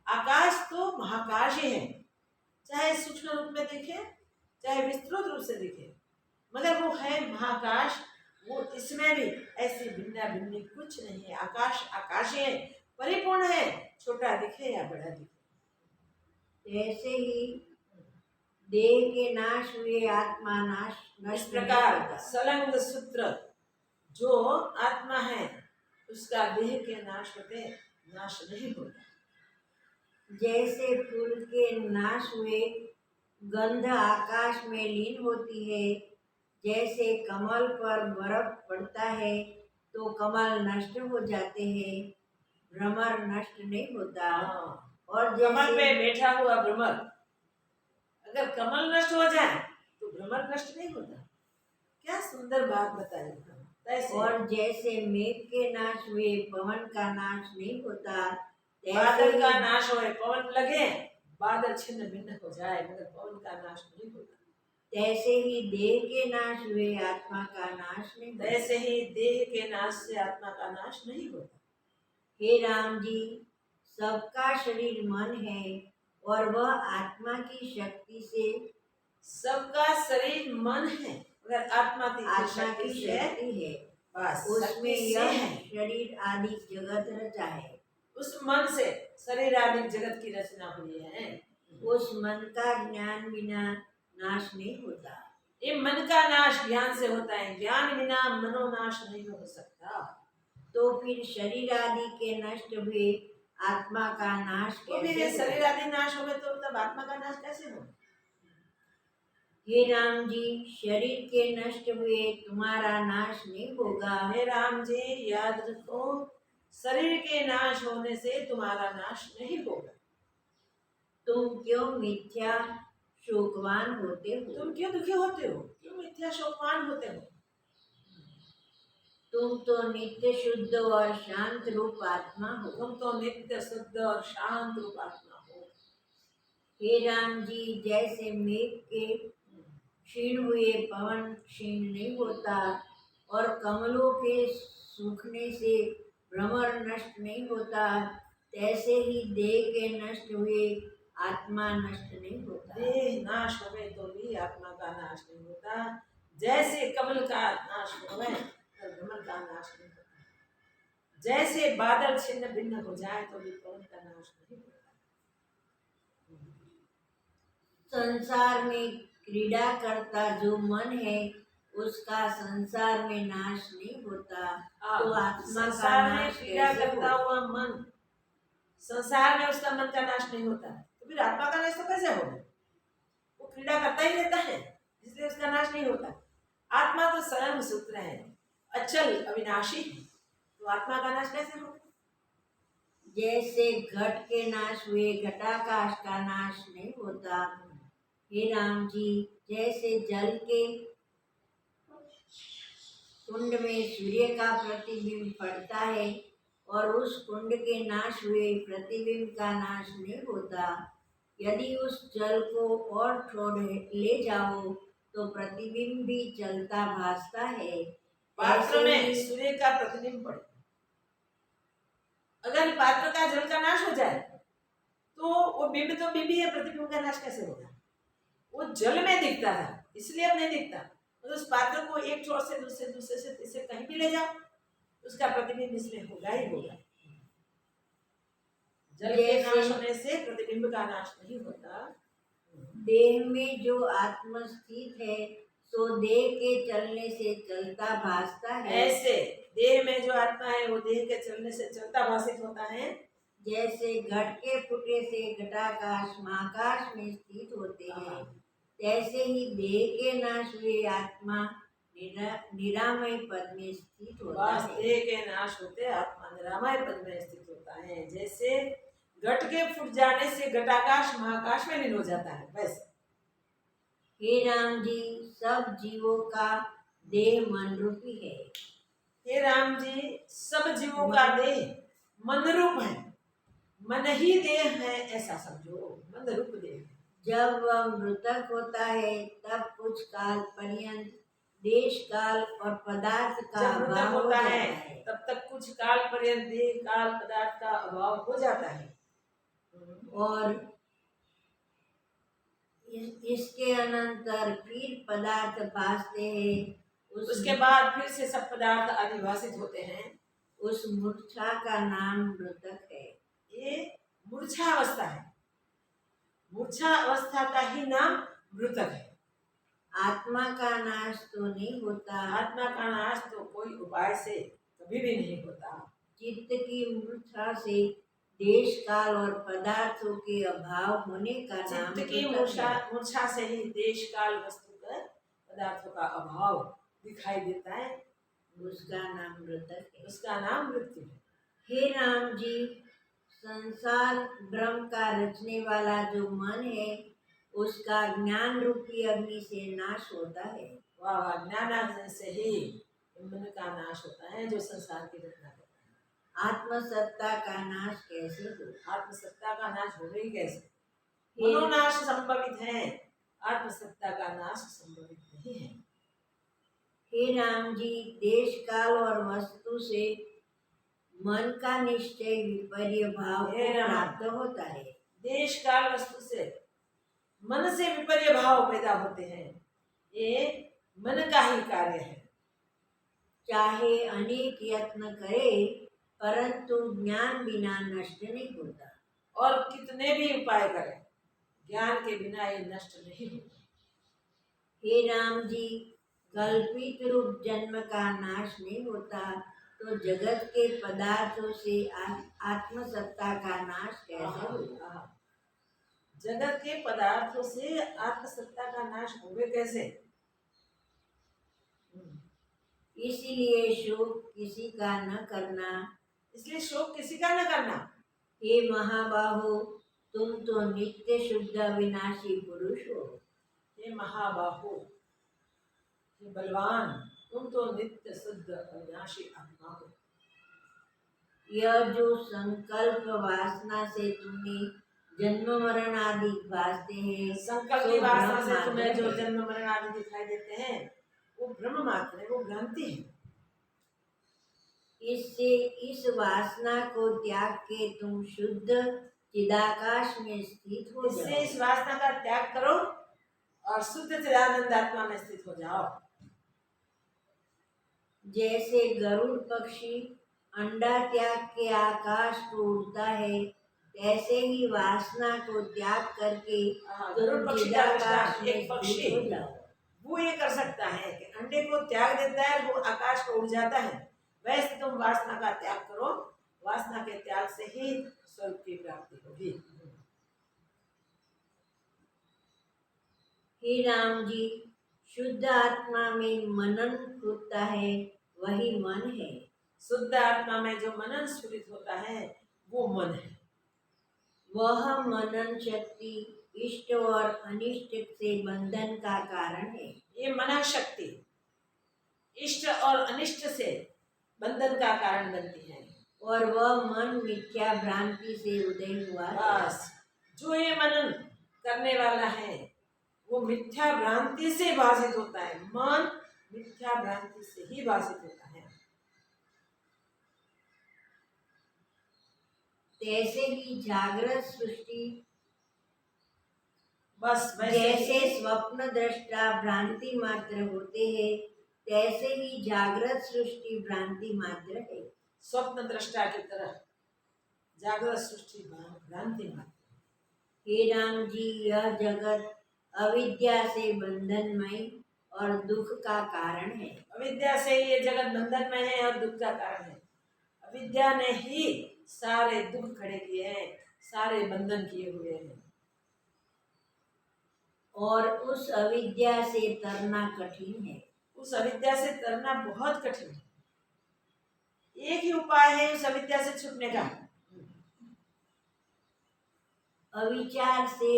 [SPEAKER 1] आकाश तो महाकाश ही है, चाहे सूक्ष्म रूप में दिखे चाहे विस्तृत रूप से दिखे, मगर वो है महाकाश। वो इसमें भी ऐसी भिन्ना भिन्नी कुछ नहीं है। आकाश आकाश ही है, परिपूर्ण है, छोटा दिखे या बड़ा दिखे।
[SPEAKER 2] ऐसे ही देह के नाश हुए आत्मा नाश
[SPEAKER 1] इस
[SPEAKER 2] नष्ट
[SPEAKER 1] प्रकार
[SPEAKER 2] नहीं होता।
[SPEAKER 1] सलंग सूत्र जो आत्मा है उसका देह के नाश होते नाश नहीं होता।
[SPEAKER 2] जैसे फूल के नाश हुए गंध आकाश में लीन होती है, जैसे कमल पर बर्फ पड़ता है तो कमल नष्ट हो जाते हैं, भ्रमर नष्ट नहीं होता। और
[SPEAKER 1] कमल पे
[SPEAKER 2] जैसे
[SPEAKER 1] बैठा हुआ भ्रमर, अगर कमल नष्ट हो जाए तो भ्रमर नष्ट नहीं होता। क्या सुंदर बात बताई।
[SPEAKER 2] और जैसे मेघ के नाश हुए पवन का नाश नहीं होता,
[SPEAKER 1] बादल का नाश होए, पवन लगे, बादल छिन्न भिन्न हो जाए, मगर पवन का नाश नहीं होता।
[SPEAKER 2] तैसे ही देह के नाश हुए आत्मा का नाश नहीं होता।
[SPEAKER 1] तैसे ही देह के नाश से आत्मा का नाश नहीं होता।
[SPEAKER 2] हे राम जी, सबका शरीर मन है और वह आत्मा की शक्ति से,
[SPEAKER 1] सबका शरीर मन है मगर आत्मा की शक्ति
[SPEAKER 2] है,
[SPEAKER 1] बस
[SPEAKER 2] उसमें यह शरीर आदि जगत रचा है।
[SPEAKER 1] उस मन से शरीर आदि जगत की रचना हुई है।
[SPEAKER 2] उस मन का ज्ञान बिना नाश नहीं होता।
[SPEAKER 1] ये मन का नाश ज्ञान से होता है, ज्ञान बिना मनोनाश नहीं हो सकता।
[SPEAKER 2] तो फिर शरीर आदि के नष्ट हुए आत्मा का नाश कैसे?
[SPEAKER 1] शरीर आदि नाश हो गए तो तब आत्मा का नाश कैसे हो?
[SPEAKER 2] हे राम जी, शरीर के नष्ट हुए तुम्हारा नाश नहीं होगा।
[SPEAKER 1] हे राम जी, याद रखो, शरीर के नाश होने से तुम्हारा नाश नहीं होगा।
[SPEAKER 2] तुम क्यों मिथ्या शोकवान होते हो?
[SPEAKER 1] तुम क्यों दुखी होते हो? क्यों मिथ्या शोकवान होते हो?
[SPEAKER 2] तुम तो नित्य शुद्ध और शांत रूप आत्मा हो।
[SPEAKER 1] तुम तो नित्य शुद्ध और शांत रूप आत्मा हो।
[SPEAKER 2] हे राम जी, जैसे मेघ के क्षीण हुए पवन क्षीण नहीं होता और कमलों के सूखने से भ्रमर नष्ट नहीं होता, तैसे ही देह के नष्ट हुए आत्मा नष्ट नहीं होता।
[SPEAKER 1] देह नाश हो गए तो भी आत्मा का नाश नहीं होता। जैसे कमल का नाश हो गए तो भ्रमर का नाश नहीं होता। जैसे बादल छिन्न भिन्न हो जाए तो भी पवन का नाश नहीं होता।
[SPEAKER 2] संसार में क्रीड़ा करता जो मन है उसका संसार में नाश नहीं होता, तो आत्मा का नाश
[SPEAKER 1] क्रीड़ा
[SPEAKER 2] कैसे
[SPEAKER 1] करता
[SPEAKER 2] हो?
[SPEAKER 1] हुआ मन, संसार में उसका मन का नाश नहीं होता, तो फिर आत्मा का नाश तो कैसे होगा? वो क्रीड़ा करता ही रहता है, इसलिए उसका नाश नहीं होता। आत्मा तो स्वयं सूत्र है, अचल अविनाशी है, तो आत्मा का नाश कैसे होगा?
[SPEAKER 2] जैसे घट के नाश हुए घटाकाश का नाश नहीं होता। हे राम जी, जैसे जल के कुंड में सूर्य का प्रतिबिंब पड़ता है और उस कुंड के नाश हुए प्रतिबिंब का नाश नहीं होता, यदि उस जल को और थोड़े ले जाओ तो प्रतिबिंब भी चलता भासता है।
[SPEAKER 1] पात्र में सूर्य का प्रतिबिंब पड़े, अगर पात्र का जल का नाश हो जाए तो वो बिंब तो बिंब ही है, प्रतिबिंब का नाश कैसे होगा? वो जल में दिखता था इसलिए अब नहीं दिखता, और उस पात्र को एक छोर से दूसरे, दूसरे से तीसरे कहीं भी ले जाओ, उसका प्रतिबिंब इसमें होगा ही होगा। जल के नाश होने से प्रतिबिंब का नाश नहीं होता।
[SPEAKER 2] देह में जो आत्मा स्थित है सो देह के चलने से चलता भासता है।
[SPEAKER 1] ऐसे देह में जो आत्मा है वो देह के चलने से चलता भाषित होता है।
[SPEAKER 2] जैसे घट के फुटे से घटाकाश महाकाश में स्थित होते हैं, तैसे ही देह के नाश हुए आत्मा निरामय पद में स्थित होता है।
[SPEAKER 1] देह के नाश होते आत्मा निरामय पद में स्थित होता है। जैसे घट के फुट जाने से घटाकाश महाकाश में लीन हो जाता है, वैसे
[SPEAKER 2] हे राम जी, सब जीवों का देह मन रूपी है।
[SPEAKER 1] हे राम जी, सब जीवों का देह मन रूप है। मन ही देह है ऐसा समझो, मन रूप देह।
[SPEAKER 2] जब वह मृतक होता है तब कुछ काल पर्यंत देश काल और पदार्थ का अभाव
[SPEAKER 1] होता
[SPEAKER 2] हो
[SPEAKER 1] है
[SPEAKER 2] जाता है।
[SPEAKER 1] तब तक कुछ काल पर्यंत देह काल पदार्थ का अभाव हो जाता है। और
[SPEAKER 2] इसके अनंतर फिर पदार्थ भासते हैं।
[SPEAKER 1] उसके बाद फिर से सब पदार्थ अधिभाषित होते हैं।
[SPEAKER 2] उस मूर्छा का नाम मृतक है।
[SPEAKER 1] ये मूर्छा अवस्था है। मूर्छा अवस्था का ही नाम मृतक है।
[SPEAKER 2] आत्मा का नाश तो नहीं होता।
[SPEAKER 1] आत्मा का नाश तो कोई उपाय से कभी भी नहीं होता। चित्त
[SPEAKER 2] की मूर्छा से देश काल और पदार्थों के अभाव होने का नाम
[SPEAKER 1] चित्त की मूर्छा से ही देश काल वस्तु का पदार्थों का अभाव दिखाई देता है,
[SPEAKER 2] उसका नाम मृतक है।
[SPEAKER 1] उसका नाम मृत्यु है।
[SPEAKER 2] हे राम जी, संसार ब्रह्म का रचने वाला जो मन है उसका ज्ञान रूपी अग्नि से नाश होता है।
[SPEAKER 1] वाह, ज्ञान से ही मन का नाश होता है जो संसार की रचना करता है।
[SPEAKER 2] आत्मसत्ता का नाश कैसे हो?
[SPEAKER 1] आत्मसत्ता का नाश हो ही कैसे? मनोनाश संभवित है, आत्मसत्ता का नाश संभवित नहीं है।
[SPEAKER 2] हे राम जी, देश काल और वस्तु से मन का निश्चय विपर्य भाव प्राप्त होता है।
[SPEAKER 1] देश काल वस्तु से मन से विपर्य भाव पैदा होते हैं, ये मन का ही कार्य है।
[SPEAKER 2] चाहे अनेक यत्न करे परंतु ज्ञान बिना नष्ट नहीं होता।
[SPEAKER 1] और कितने भी उपाय करें ज्ञान के बिना ये नष्ट नहीं होता।
[SPEAKER 2] हे राम जी, कल्पित रूप जन्म का नाश नहीं होता तो जगत के पदार्थों से आत्मसत्ता का नाश कैसे होगा?
[SPEAKER 1] जगत के पदार्थों से आत्मसत्ता का नाश होवे कैसे?
[SPEAKER 2] इसलिए शोक किसी का न करना।
[SPEAKER 1] इसलिए शोक किसी का न करना।
[SPEAKER 2] हे महाबाहो, तुम तो नित्य शुद्ध विनाशी पुरुष हो।
[SPEAKER 1] हे महाबाहो, हे बलवान, तुम तो नित्य शुद्ध अविनाशी आत्मा हो।
[SPEAKER 2] यह जो संकल्प वासना से तुम्हें जन्म मरण आदि भासते हैं,
[SPEAKER 1] संकल्प की वासना से तुम्हें जो जन्म मरण आदि दिखाई देते हैं वो भ्रम मात्र है, वो भ्रांति है।
[SPEAKER 2] इससे इस वासना को त्याग के तुम शुद्ध चिदाकाश में स्थित हो जाओ।
[SPEAKER 1] इससे इस वासना का त्याग करो और शुद्ध चिदानंद आत्मा में स्थित हो जाओ।
[SPEAKER 2] जैसे गरुड़ पक्षी अंडा त्याग के आकाश को उड़ता है, ऐसे ही वासना को त्याग करके
[SPEAKER 1] गरुड़ पक्षी एक पक्षी वो ये कर सकता है कि अंडे को त्याग देता है, वो आकाश को उड़ जाता है। वैसे तुम वासना का त्याग करो, वासना के त्याग से ही स्वर्ग की प्राप्ति होगी।
[SPEAKER 2] हे राम जी, शुद्ध आत्मा में मनन होता है, वही मन है।
[SPEAKER 1] शुद्ध आत्मा में जो मनन स्फुरित होता है वो मन है।
[SPEAKER 2] वह मनन शक्ति इष्ट और अनिष्ट से बंधन का कारण है।
[SPEAKER 1] ये मनन शक्ति इष्ट और अनिष्ट से बंधन का कारण बनती है। और
[SPEAKER 2] वह मन मिथ्या भ्रांति से उदय हुआ।
[SPEAKER 1] बस जो ये मनन करने वाला है वो मिथ्या भ्रांति से भाषित होता है। मन मिथ्या भ्रांति से ही भाषित होता है।
[SPEAKER 2] तैसे ही जागृत सृष्टि
[SPEAKER 1] बस वैसे
[SPEAKER 2] जैसे
[SPEAKER 1] ही
[SPEAKER 2] स्वप्न दृष्टा भ्रांति मात्र होते हैं, तैसे ही जागृत सृष्टि भ्रांति मात्र है।
[SPEAKER 1] स्वप्न दृष्टा की तरह जागृत सृष्टि भ्रांति मात्र।
[SPEAKER 2] हे राम जी, यह जगत अविद्या से बंधनमय और दुख का कारण है।
[SPEAKER 1] अविद्या से ये जगत बंधन में है और दुख का कारण है। अविद्या ने ही सारे दुख खड़े किए हैं, सारे बंधन किए हुए हैं।
[SPEAKER 2] और उस अविद्या से तरना कठिन है।
[SPEAKER 1] उस अविद्या से तरना बहुत कठिन है। एक ही उपाय है उस अविद्या से छूटने का।
[SPEAKER 2] अविचार से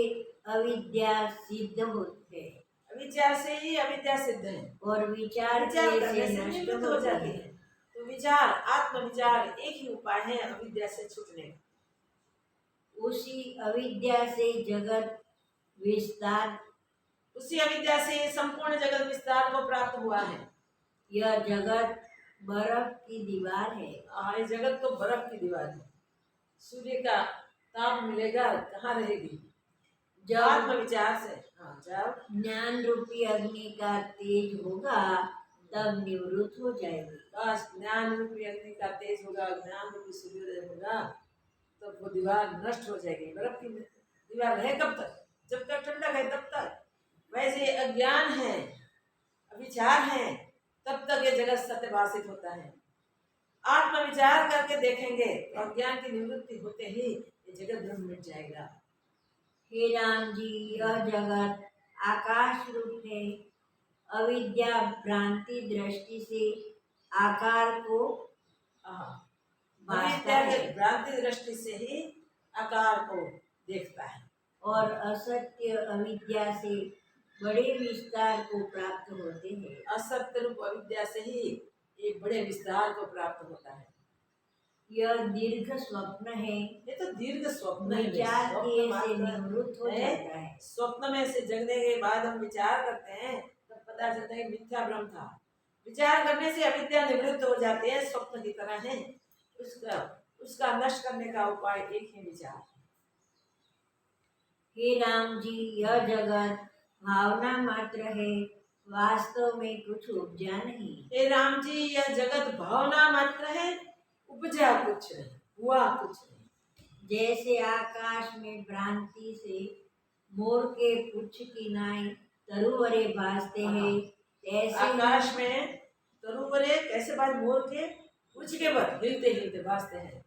[SPEAKER 2] अविद्या सिद्ध होती है
[SPEAKER 1] अविचार से ही अविद्या सिद्ध है
[SPEAKER 2] और विचार
[SPEAKER 1] विचार
[SPEAKER 2] किए
[SPEAKER 1] करने
[SPEAKER 2] से
[SPEAKER 1] से
[SPEAKER 2] नष्ट
[SPEAKER 1] निवृत्त हो
[SPEAKER 2] होती
[SPEAKER 1] जाती
[SPEAKER 2] है।
[SPEAKER 1] है। तो विचार, आत्मविचार एक ही उपाय है अविद्या से छूटने का।
[SPEAKER 2] उसी अविद्या से जगत विस्तार,
[SPEAKER 1] उसी अविद्या से संपूर्ण जगत विस्तार को प्राप्त हुआ है।
[SPEAKER 2] यह जगत बर्फ की दीवार है।
[SPEAKER 1] ये जगत तो बर्फ की दीवार है। सूर्य का ताप मिलेगा कहाँ रहेगी?
[SPEAKER 2] जब
[SPEAKER 1] आत्मविचार से। जब
[SPEAKER 2] ज्ञान रूपी अग्नि का तेज होगा तब निवृत्त हो जाएगी।
[SPEAKER 1] बस ज्ञान रूपी अग्नि का तेज होगा, ज्ञान रूपी सूर्योदय होगा, तो वो दीवार नष्ट हो जाएगी। बर्फ की दीवार रहे कब तक? जब तक ठंडक है तब तक। वैसे अज्ञान है, अविचार है, तब तक ये जगत सत्यभाषित होता है। आत्मविचार करके देखेंगे तो अज्ञान की निवृत्ति होते ही ये जगत ब्रह्म मिट जाएगा।
[SPEAKER 2] हे राम जी, यह जगत आकाश रूप है। अविद्या भ्रांति दृष्टि से आकार को भासता है
[SPEAKER 1] भ्रांति दृष्टि से ही आकार को देखता है
[SPEAKER 2] और असत्य अविद्या से बड़े विस्तार को प्राप्त होते हैं।
[SPEAKER 1] असत्य रूप अविद्या से ही एक बड़े विस्तार को प्राप्त होता है।
[SPEAKER 2] यह दीर्घ स्वप्न है।
[SPEAKER 1] ये तो दीर्घ स्वप्न है।
[SPEAKER 2] विचार किए से निवृत्त हो जाता है।
[SPEAKER 1] स्वप्न में से जगने के बाद हम विचार करते हैं तब पता चलता है मिथ्या भ्रम था। विचार करने से अविद्या निवृत्त हो जाती है, स्वप्न की तरह है। उसका नष्ट करने का उपाय एक ही विचार है।
[SPEAKER 2] हे राम जी, यह जगत भावना मात्र है, वास्तव में कुछ उपजा नहीं।
[SPEAKER 1] हे राम जी, यह जगत भावना मात्र है, उपजा कुछ नहीं, हुआ कुछ नहीं।
[SPEAKER 2] जैसे आकाश में भ्रांति से मोर के पुच्छ की नाई तरुवरे भासते हैं, ऐसे
[SPEAKER 1] आकाश में तरुवरे कैसे बात मोर के पुच्छ के बाद हिलते हिलते भासते हैं,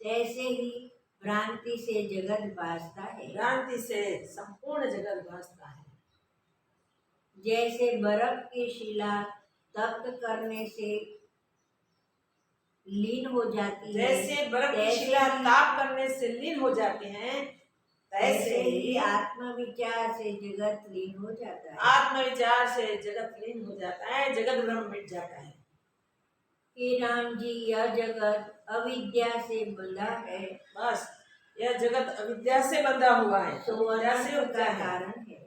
[SPEAKER 2] तैसे ही भ्रांति से जगत भासता है।
[SPEAKER 1] भ्रांति से संपूर्ण जगत भासता है।
[SPEAKER 2] जैसे बर्फ की शिला तप्त करने से लीन हो जाती है,
[SPEAKER 1] जैसे बर्फ की शिला ताप करने से लीन हो जाते हैं, तैसे ही
[SPEAKER 2] आत्मविचार से जगत लीन हो जाता है।
[SPEAKER 1] आत्मविचार से जगत लीन हो जाता है, जगत ब्रह्म मिट जाता है।
[SPEAKER 2] हे राम जी, यह जगत अविद्या से बंधा है।
[SPEAKER 1] बस यह जगत अविद्या से बंधा हुआ है,
[SPEAKER 2] तो
[SPEAKER 1] अविद्या से
[SPEAKER 2] अनर्थ
[SPEAKER 1] उपजा
[SPEAKER 2] का
[SPEAKER 1] है।
[SPEAKER 2] कारण है।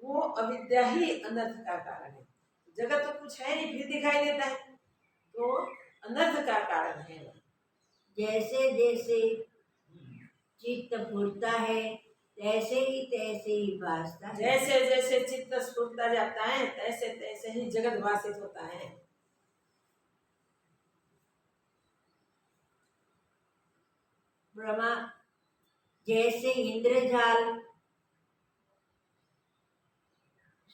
[SPEAKER 1] वो अविद्या ही अनर्थ का कारण है। जगत तो कुछ है नहीं, फिर दिखाई देता है, तो अनर्थ का कारण है।
[SPEAKER 2] जैसे जैसे चित्त फूटता है तैसे ही भासता है।
[SPEAKER 1] जैसे जैसे चित्त स्फुरता जाता है तैसे तैसे ही जगत भाषित होता है।
[SPEAKER 2] ब्रह्मा जैसे इंद्रजाल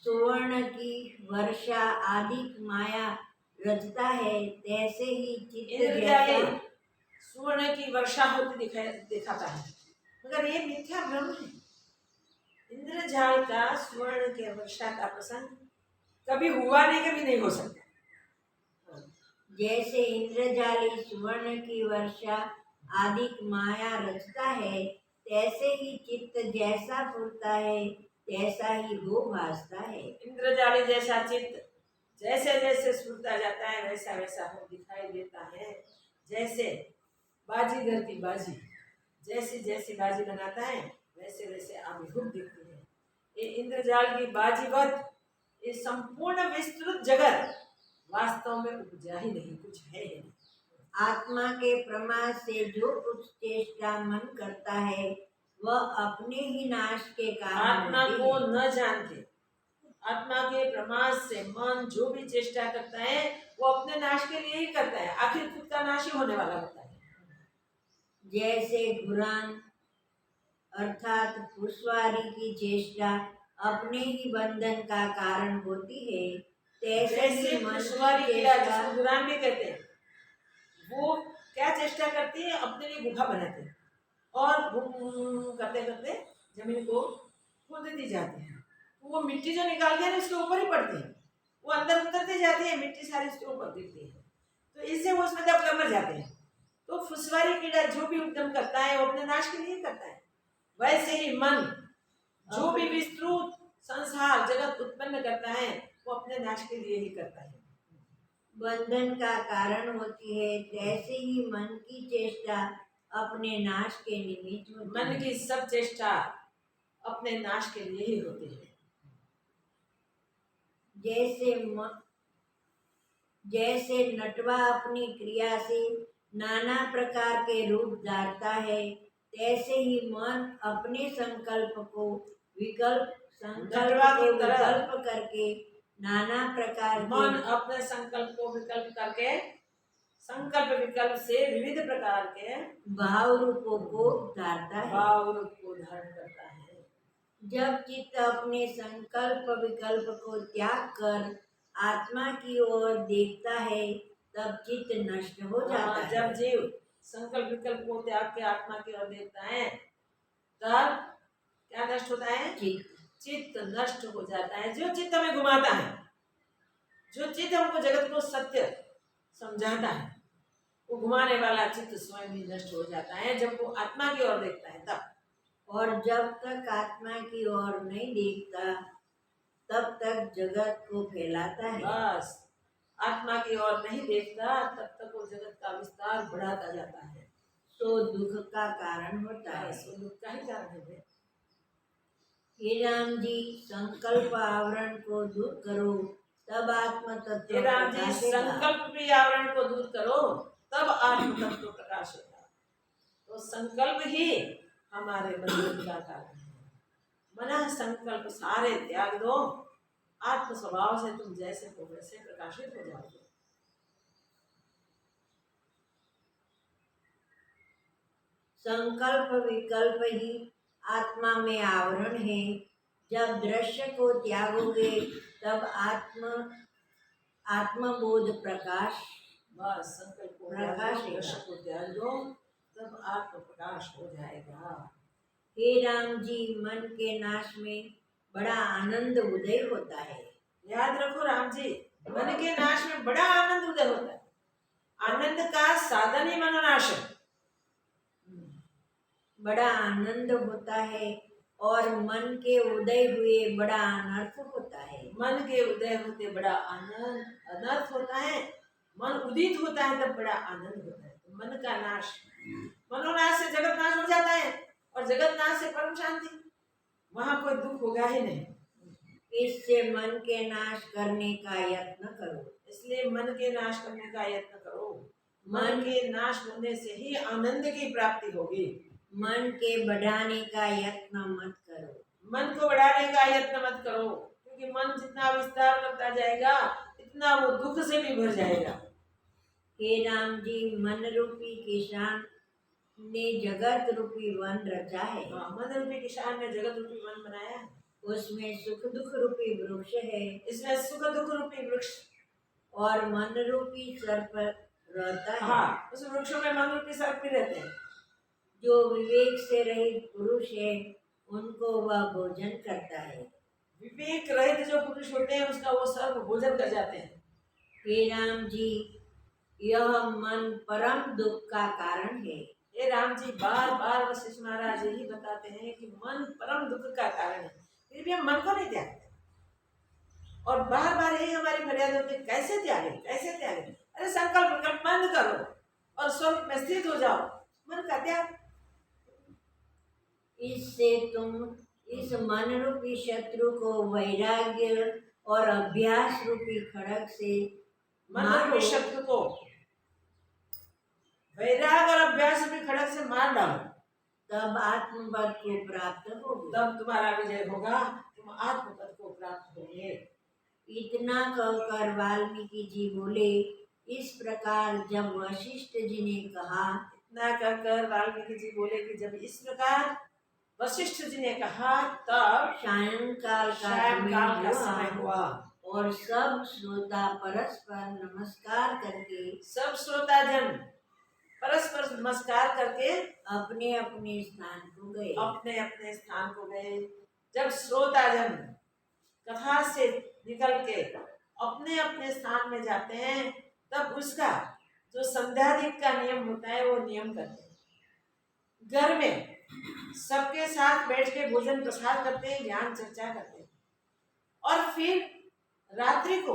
[SPEAKER 2] सुवर्ण की वर्षा आदि माया रचता है, तैसे ही चित्त जैसा
[SPEAKER 1] सुवर्ण की वर्षा होती दिखाता है, मगर ये मिथ्या भ्रम है। इंद्रजाल का स्वर्ण के वर्षा का प्रसंग कभी हुआ नहीं, कभी नहीं हो सकता।
[SPEAKER 2] जैसे इंद्रजाली सुवर्ण की वर्षा आदि माया रचता है, तैसे ही चित्त जैसा फूलता है तैसा ही वो भासता है।
[SPEAKER 1] इंद्रजाली जैसा चित्त जैसे जैसे स्फुरता जाता है वैसा वैसा हो दिखाई देता है। जैसे बाजीगर की बाजी जैसी जैसी बाजी बनाता है वैसे वैसे अभिभूत दिखती है। ये इंद्रजाल की बाजीवत ये संपूर्ण विस्तृत जगत वास्तव में उपजा ही नहीं, कुछ है ही नहीं।
[SPEAKER 2] आत्मा के प्रमाद से जो कुछ चेष्टा मन करता है वह अपने ही नाश के कारण
[SPEAKER 1] आत्मा
[SPEAKER 2] होती
[SPEAKER 1] को
[SPEAKER 2] है।
[SPEAKER 1] न जानते, आत्मा के प्रमाद से मन जो भी चेष्टा करता है वो अपने नाश के लिए ही करता है, आखिर खुद का नाश ही होने वाला होता है।
[SPEAKER 2] जैसे घुरान अर्थात फुसवारी की चेष्टा अपने ही बंधन का कारण होती है, तैसे
[SPEAKER 1] जैसे
[SPEAKER 2] ही मन
[SPEAKER 1] फुसवारी
[SPEAKER 2] की
[SPEAKER 1] कीड़ा
[SPEAKER 2] चेष्टा
[SPEAKER 1] जिसको गुरान भी कहते हैं, वो क्या चेष्टा करती है, अपने लिए गुफा बनाते हैं और घूम करते करते जमीन को खोदती जाती है। वो मिट्टी जो निकालती है ना उसके ऊपर ही पड़ती है, वो अंदर उतरती जाती है, मिट्टी सारी उसके ऊपर गिरती है, तो इससे वो उसमें दबकर मर जाते हैं। तो फुसवारी कीड़ा जो भी उद्यम करता है वो अपने नाश के लिए करता है। वैसे ही मन जो भी विस्तृत संसार जगत उत्पन्न करता है वो अपने नाश के लिए ही करता है।
[SPEAKER 2] बंधन का कारण होती है, तैसे ही मन की चेष्टा अपने नाश के निमित्त होती
[SPEAKER 1] मन
[SPEAKER 2] है।
[SPEAKER 1] की सब चेष्टा अपने नाश के लिए ही होती है।
[SPEAKER 2] जैसे नटवा अपनी क्रिया से नाना प्रकार के रूप धारता है, तैसे ही मन अपने संकल्प को
[SPEAKER 1] नटवा की तरह
[SPEAKER 2] विकल्प करके नाना प्रकार के
[SPEAKER 1] मन अपने संकल्प को विकल्प करके संकल्प विकल्प से विविध प्रकार के
[SPEAKER 2] भाव रूपों को धारता है।
[SPEAKER 1] भाव रूप को धारण करता है।
[SPEAKER 2] जब चित्त अपने संकल्प विकल्प को त्याग कर आत्मा की ओर देखता है, तब चित्त नष्ट हो जाता है।
[SPEAKER 1] जब जीव संकल्प विकल्प को त्याग के आत्मा की ओर देखता है तब क्या नष्ट होता है? चित्त नष्ट हो जाता है। जो चित्त हमें घुमाता है, जो चित्त हमको जगत को सत्य समझाता है, वो घुमाने वाला चित्त स्वयं ही नष्ट हो जाता है जब वो आत्मा की ओर देखता है तब।
[SPEAKER 2] और जब तक आत्मा की ओर नहीं देखता तब तक जगत को फैलाता है।
[SPEAKER 1] बस आत्मा की ओर नहीं देखता तब तक वो जगत का विस्तार बढ़ाता जाता है,
[SPEAKER 2] तो दुख का कारण होता है।
[SPEAKER 1] बस वो दुख का ही कारण है।
[SPEAKER 2] हे राम जी, संकल्प आवरण को दूर करो तब आत्म तत्व
[SPEAKER 1] हे राम जी,
[SPEAKER 2] प्रकाशेगा।
[SPEAKER 1] संकल्प भी आवरण को दूर करो तब आत्म तत्व प्रकाश होगा। तो संकल्प ही हमारे बंधन का कारण है। मना संकल्प सारे त्याग दो, आत्म स्वभाव से तुम जैसे हो वैसे प्रकाशित हो जाओगे।
[SPEAKER 2] संकल्प विकल्प ही आत्मा में आवरण है। जब दृश्य को त्यागोगे तब आत्मबोध प्रकाश
[SPEAKER 1] बस संकल्प को
[SPEAKER 2] प्रकाश
[SPEAKER 1] त्याग दो, दृश्य को त्याग दो, तब आत्म प्रकाश हो जाएगा।
[SPEAKER 2] हे राम जी, मन के नाश में बड़ा आनंद उदय होता है।
[SPEAKER 1] याद रखो राम जी, मन के नाश में बड़ा आनंद उदय होता है। आनंद का साधन ही मनोनाश है।
[SPEAKER 2] बड़ा आनंद होता है और मन के उदय हुए बड़ा अनर्थ होता है।
[SPEAKER 1] मन के उदय होते बड़ा आनंद अनर्थ होता है, मन उदित होता है तब बड़ा आनंद होता है। तो मन का नाश, मनोनाश से जगत नाश हो जाता है और जगत नाश से परम शांति, वहां कोई दुख होगा ही नहीं।
[SPEAKER 2] इससे मन के नाश करने का यत्न करो।
[SPEAKER 1] इसलिए मन के नाश करने का यत्न करो। मन के नाश होने से ही आनंद की प्राप्ति होगी।
[SPEAKER 2] मन के बढ़ाने का यत्न मत करो।
[SPEAKER 1] मन को बढ़ाने का यत्न मत करो, क्योंकि मन जितना विस्तार करता जाएगा इतना वो दुख से भी भर जाएगा।
[SPEAKER 2] हे राम जी, मन रूपी किसान ने जगत रूपी वन रचा है।
[SPEAKER 1] मन रूपी किसान ने जगत रूपी वन बनाया है।
[SPEAKER 2] उसमें सुख दुख रूपी वृक्ष है।
[SPEAKER 1] इसमें सुख दुख रूपी वृक्ष
[SPEAKER 2] और मन रूपी सर्प रहता है।
[SPEAKER 1] हाँ, उस वृक्षों में मन रूपी सर्प भी रहते हैं।
[SPEAKER 2] जो विवेक से रहित पुरुष है उनको वह भोजन करता है।
[SPEAKER 1] विवेक रहित जो पुरुष होते हैं उसका वो सर्प भोजन कर जाते हैं।
[SPEAKER 2] हे राम जी, यह मन परम दुख का कारण है।
[SPEAKER 1] हे राम जी, बार बार वशिष्ठ महाराज यही बताते हैं कि मन परम दुख का कारण है, फिर भी हम मन को नहीं त्यागते और बार बार यही हमारी फरियाद होती है, कैसे त्यागे कैसे त्यागे। अरे संकल्प विकल्प बंद करो और स्वरूप में स्थित हो जाओ, मन का त्याग।
[SPEAKER 2] इससे तुम इस मन रूपी शत्रु को वैराग्य और अभ्यास रूपी खड़ग से
[SPEAKER 1] मन रूपी शत्रु को वैराग और अभ्यास रूपी खड़ग से मार डालो,
[SPEAKER 2] तब आत्मपद को प्राप्त होगे।
[SPEAKER 1] तब तुम्हारा विजय होगा, तुम आत्मपद को प्राप्त होंगे।
[SPEAKER 2] इतना कहकर वाल्मीकि जी बोले, इस प्रकार जब वशिष्ठ जी ने कहा,
[SPEAKER 1] इतना कहकर वाल्मीकि जी बोले कि जब इस प्रकार वशिष्ठ जी ने कहा, तब
[SPEAKER 2] सायंकाल
[SPEAKER 1] सायंकाल का
[SPEAKER 2] का
[SPEAKER 1] समय हुआ
[SPEAKER 2] और सब श्रोता परस्पर नमस्कार करके,
[SPEAKER 1] सब श्रोता जन परस्पर नमस्कार करके
[SPEAKER 2] अपने अपने स्थान को गए।
[SPEAKER 1] अपने अपने स्थान को गए। जब श्रोता जन कथा से निकल के अपने अपने स्थान में जाते हैं, तब उसका जो संध्यादीप का नियम होता है वो नियम करते हैं। घर में सबके साथ बैठ के भोजन प्रसाद करते हैं, ज्ञान चर्चा करते हैं, और फिर रात्रि को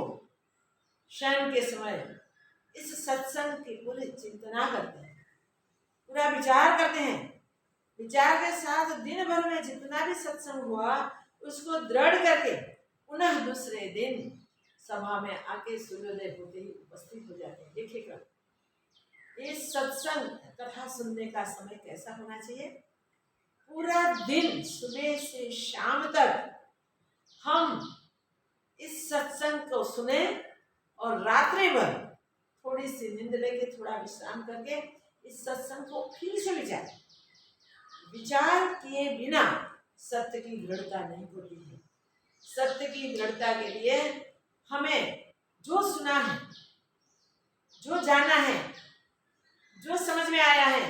[SPEAKER 1] शयन के समय इस सत्संग की पूरी चिंतना करते हैं, पूरा विचार करते हैं। विचार के साथ दिन भर में जितना भी सत्संग हुआ उसको दृढ़ करके पुनः दूसरे दिन सभा में आके सूर्योदय होते ही उपस्थित हो जाते हैं। देखिएगा, इस सत्संग कथा सुनने का समय कैसा होना चाहिए? पूरा दिन सुबह से शाम तक हम इस सत्संग को सुने और रात्रि भर थोड़ी सी नींद लेके थोड़ा विश्राम करके इस सत्संग को फिर से विचार किए बिना सत्य की दृढ़ता नहीं होती है। सत्य की दृढ़ता के लिए हमें जो सुना है, जो जाना है, जो समझ में आया है,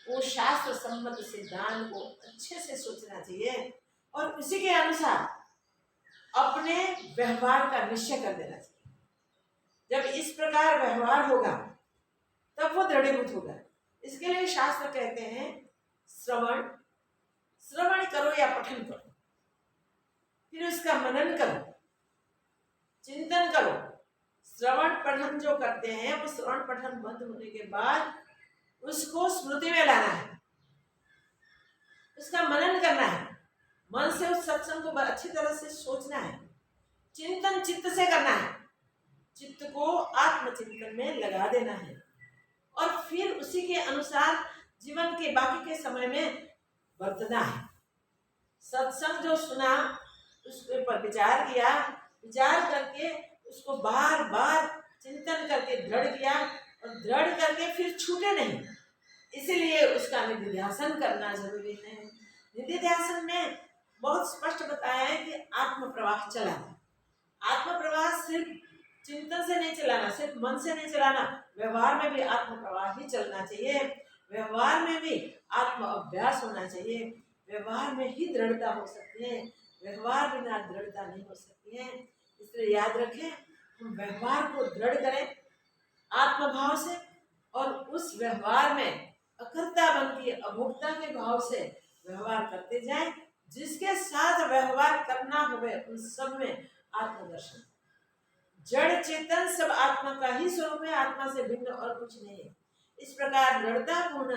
[SPEAKER 1] वो शास्त्र सम्मत सिद्धांत को अच्छे से सोचना चाहिए और उसी के अनुसार अपने व्यवहार का निश्चय कर देना चाहिए। जब इस प्रकार व्यवहार होगा तब वो दृढ़ीभूत होगा। इसके लिए शास्त्र कहते हैं श्रवण करो या पठन करो, फिर उसका मनन करो, चिंतन करो। श्रवण पठन जो करते हैं वो श्रवण पठन बंद होने के बाद उसको स्मृति में लाना है, उसका मनन करना है, मन से उस सत्संग को अच्छी तरह से सोचना है, चिंतन चित्त से करना है, चित्त को आत्मचिंतन में लगा देना है और फिर उसी के अनुसार जीवन के बाकी के समय में बरतना है। सत्संग जो सुना उसके पर विचार किया, विचार करके उसको बार बार चिंतन करके दृढ़ किया और दृढ़ करके फिर छूटे नहीं, इसीलिए उसका निधिध्यासन करना जरूरी है। निधिध्यासन में बहुत स्पष्ट बताया है कि आत्म प्रवाह चलाना। आत्म प्रवाह सिर्फ चिंतन से नहीं चलाना, सिर्फ मन से नहीं चलाना, व्यवहार में भी आत्म प्रवाह ही चलना चाहिए। व्यवहार में भी आत्म अभ्यास होना चाहिए। व्यवहार में ही दृढ़ता हो सकती है, व्यवहार बिना दृढ़ता नहीं हो सकती है। इसलिए याद रखें, हम व्यवहार को दृढ़ करें आत्मभाव से और उस व्यवहार में अकर्ता बन के अभोक्ता के भाव से व्यवहार करते जाएं। जिसके साथ व्यवहार करना होवे उन सब में आत्मदर्शन। जड़ चेतन सब आत्मा का ही स्वरूप है, आत्मा से भिन्न और कुछ नहीं है। इस प्रकार दृढ़ता पूर्ण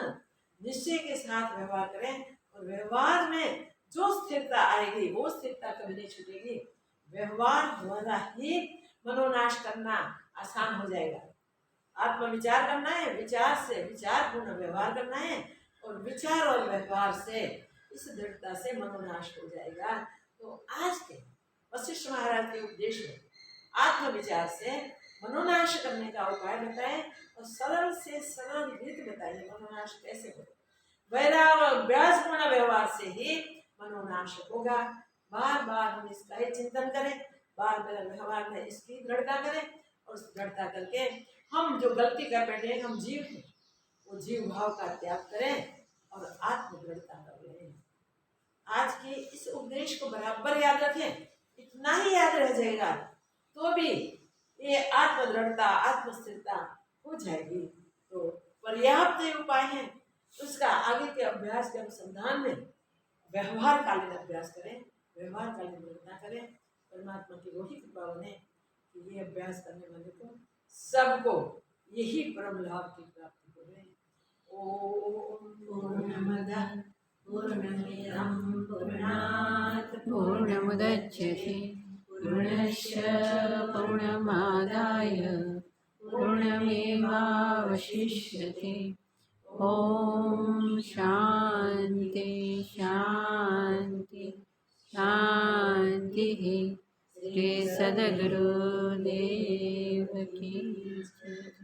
[SPEAKER 1] निश्चय के साथ व्यवहार करें और व्यवहार में जो स्थिरता आएगी वो स्थिरता कभी नहीं छूटेगी। व्यवहार द्वारा ही मनोनाश करना आसान हो जाएगा। आत्म विचार करना है, विचार से विचार पूर्ण व्यवहार करना है और विचार और व्यवहार से इस दृढ़ता से मनोनाश हो जाएगा। तो आज के वशिष्ठ महाराज के उपदेश में आत्म विचार से मनोनाश करने का उपाय बताएं और सरल से सरल रीत बताइए मनोनाश कैसे हो। वैराग अभ्यास पूर्ण व्यवहार से ही मनोनाश होगा। बार बार हम इसका ही चिंतन करें, बार बार व्यवहार में इसकी दृढ़ता करें और उस दृढ़ता करके हम जो गलती कर बैठे हैं, हम जीव हैं, वो जीव भाव का त्याग करें और आत्म दृढ़ता कर लें। आज के इस उपदेश को बराबर याद रखें, इतना ही याद रह जाएगा तो भी ये आत्म दृढ़ता आत्म स्थिरता हो जाएगी। तो पर्याप्त उपाय है, उसका आगे के अभ्यास के अनुसंधान में व्यवहार कालीन अभ्यास करें, व्यवहार कालीन दृढ़ता करें। परमात्मा की वही कृपा बने कि ये अभ्यास करने वाले को सबको यही परम लाभ की प्राप्ति हो। ओम पूर्णमदः पूर्णमिदं पूर्णात्
[SPEAKER 3] पूर्णमुदच्यते पूर्णस्य पूर्णमादाय पूर्णमेवावशिष्यते। ओम शांति शांति शांति। श्री सद्गुरुदेव की जय।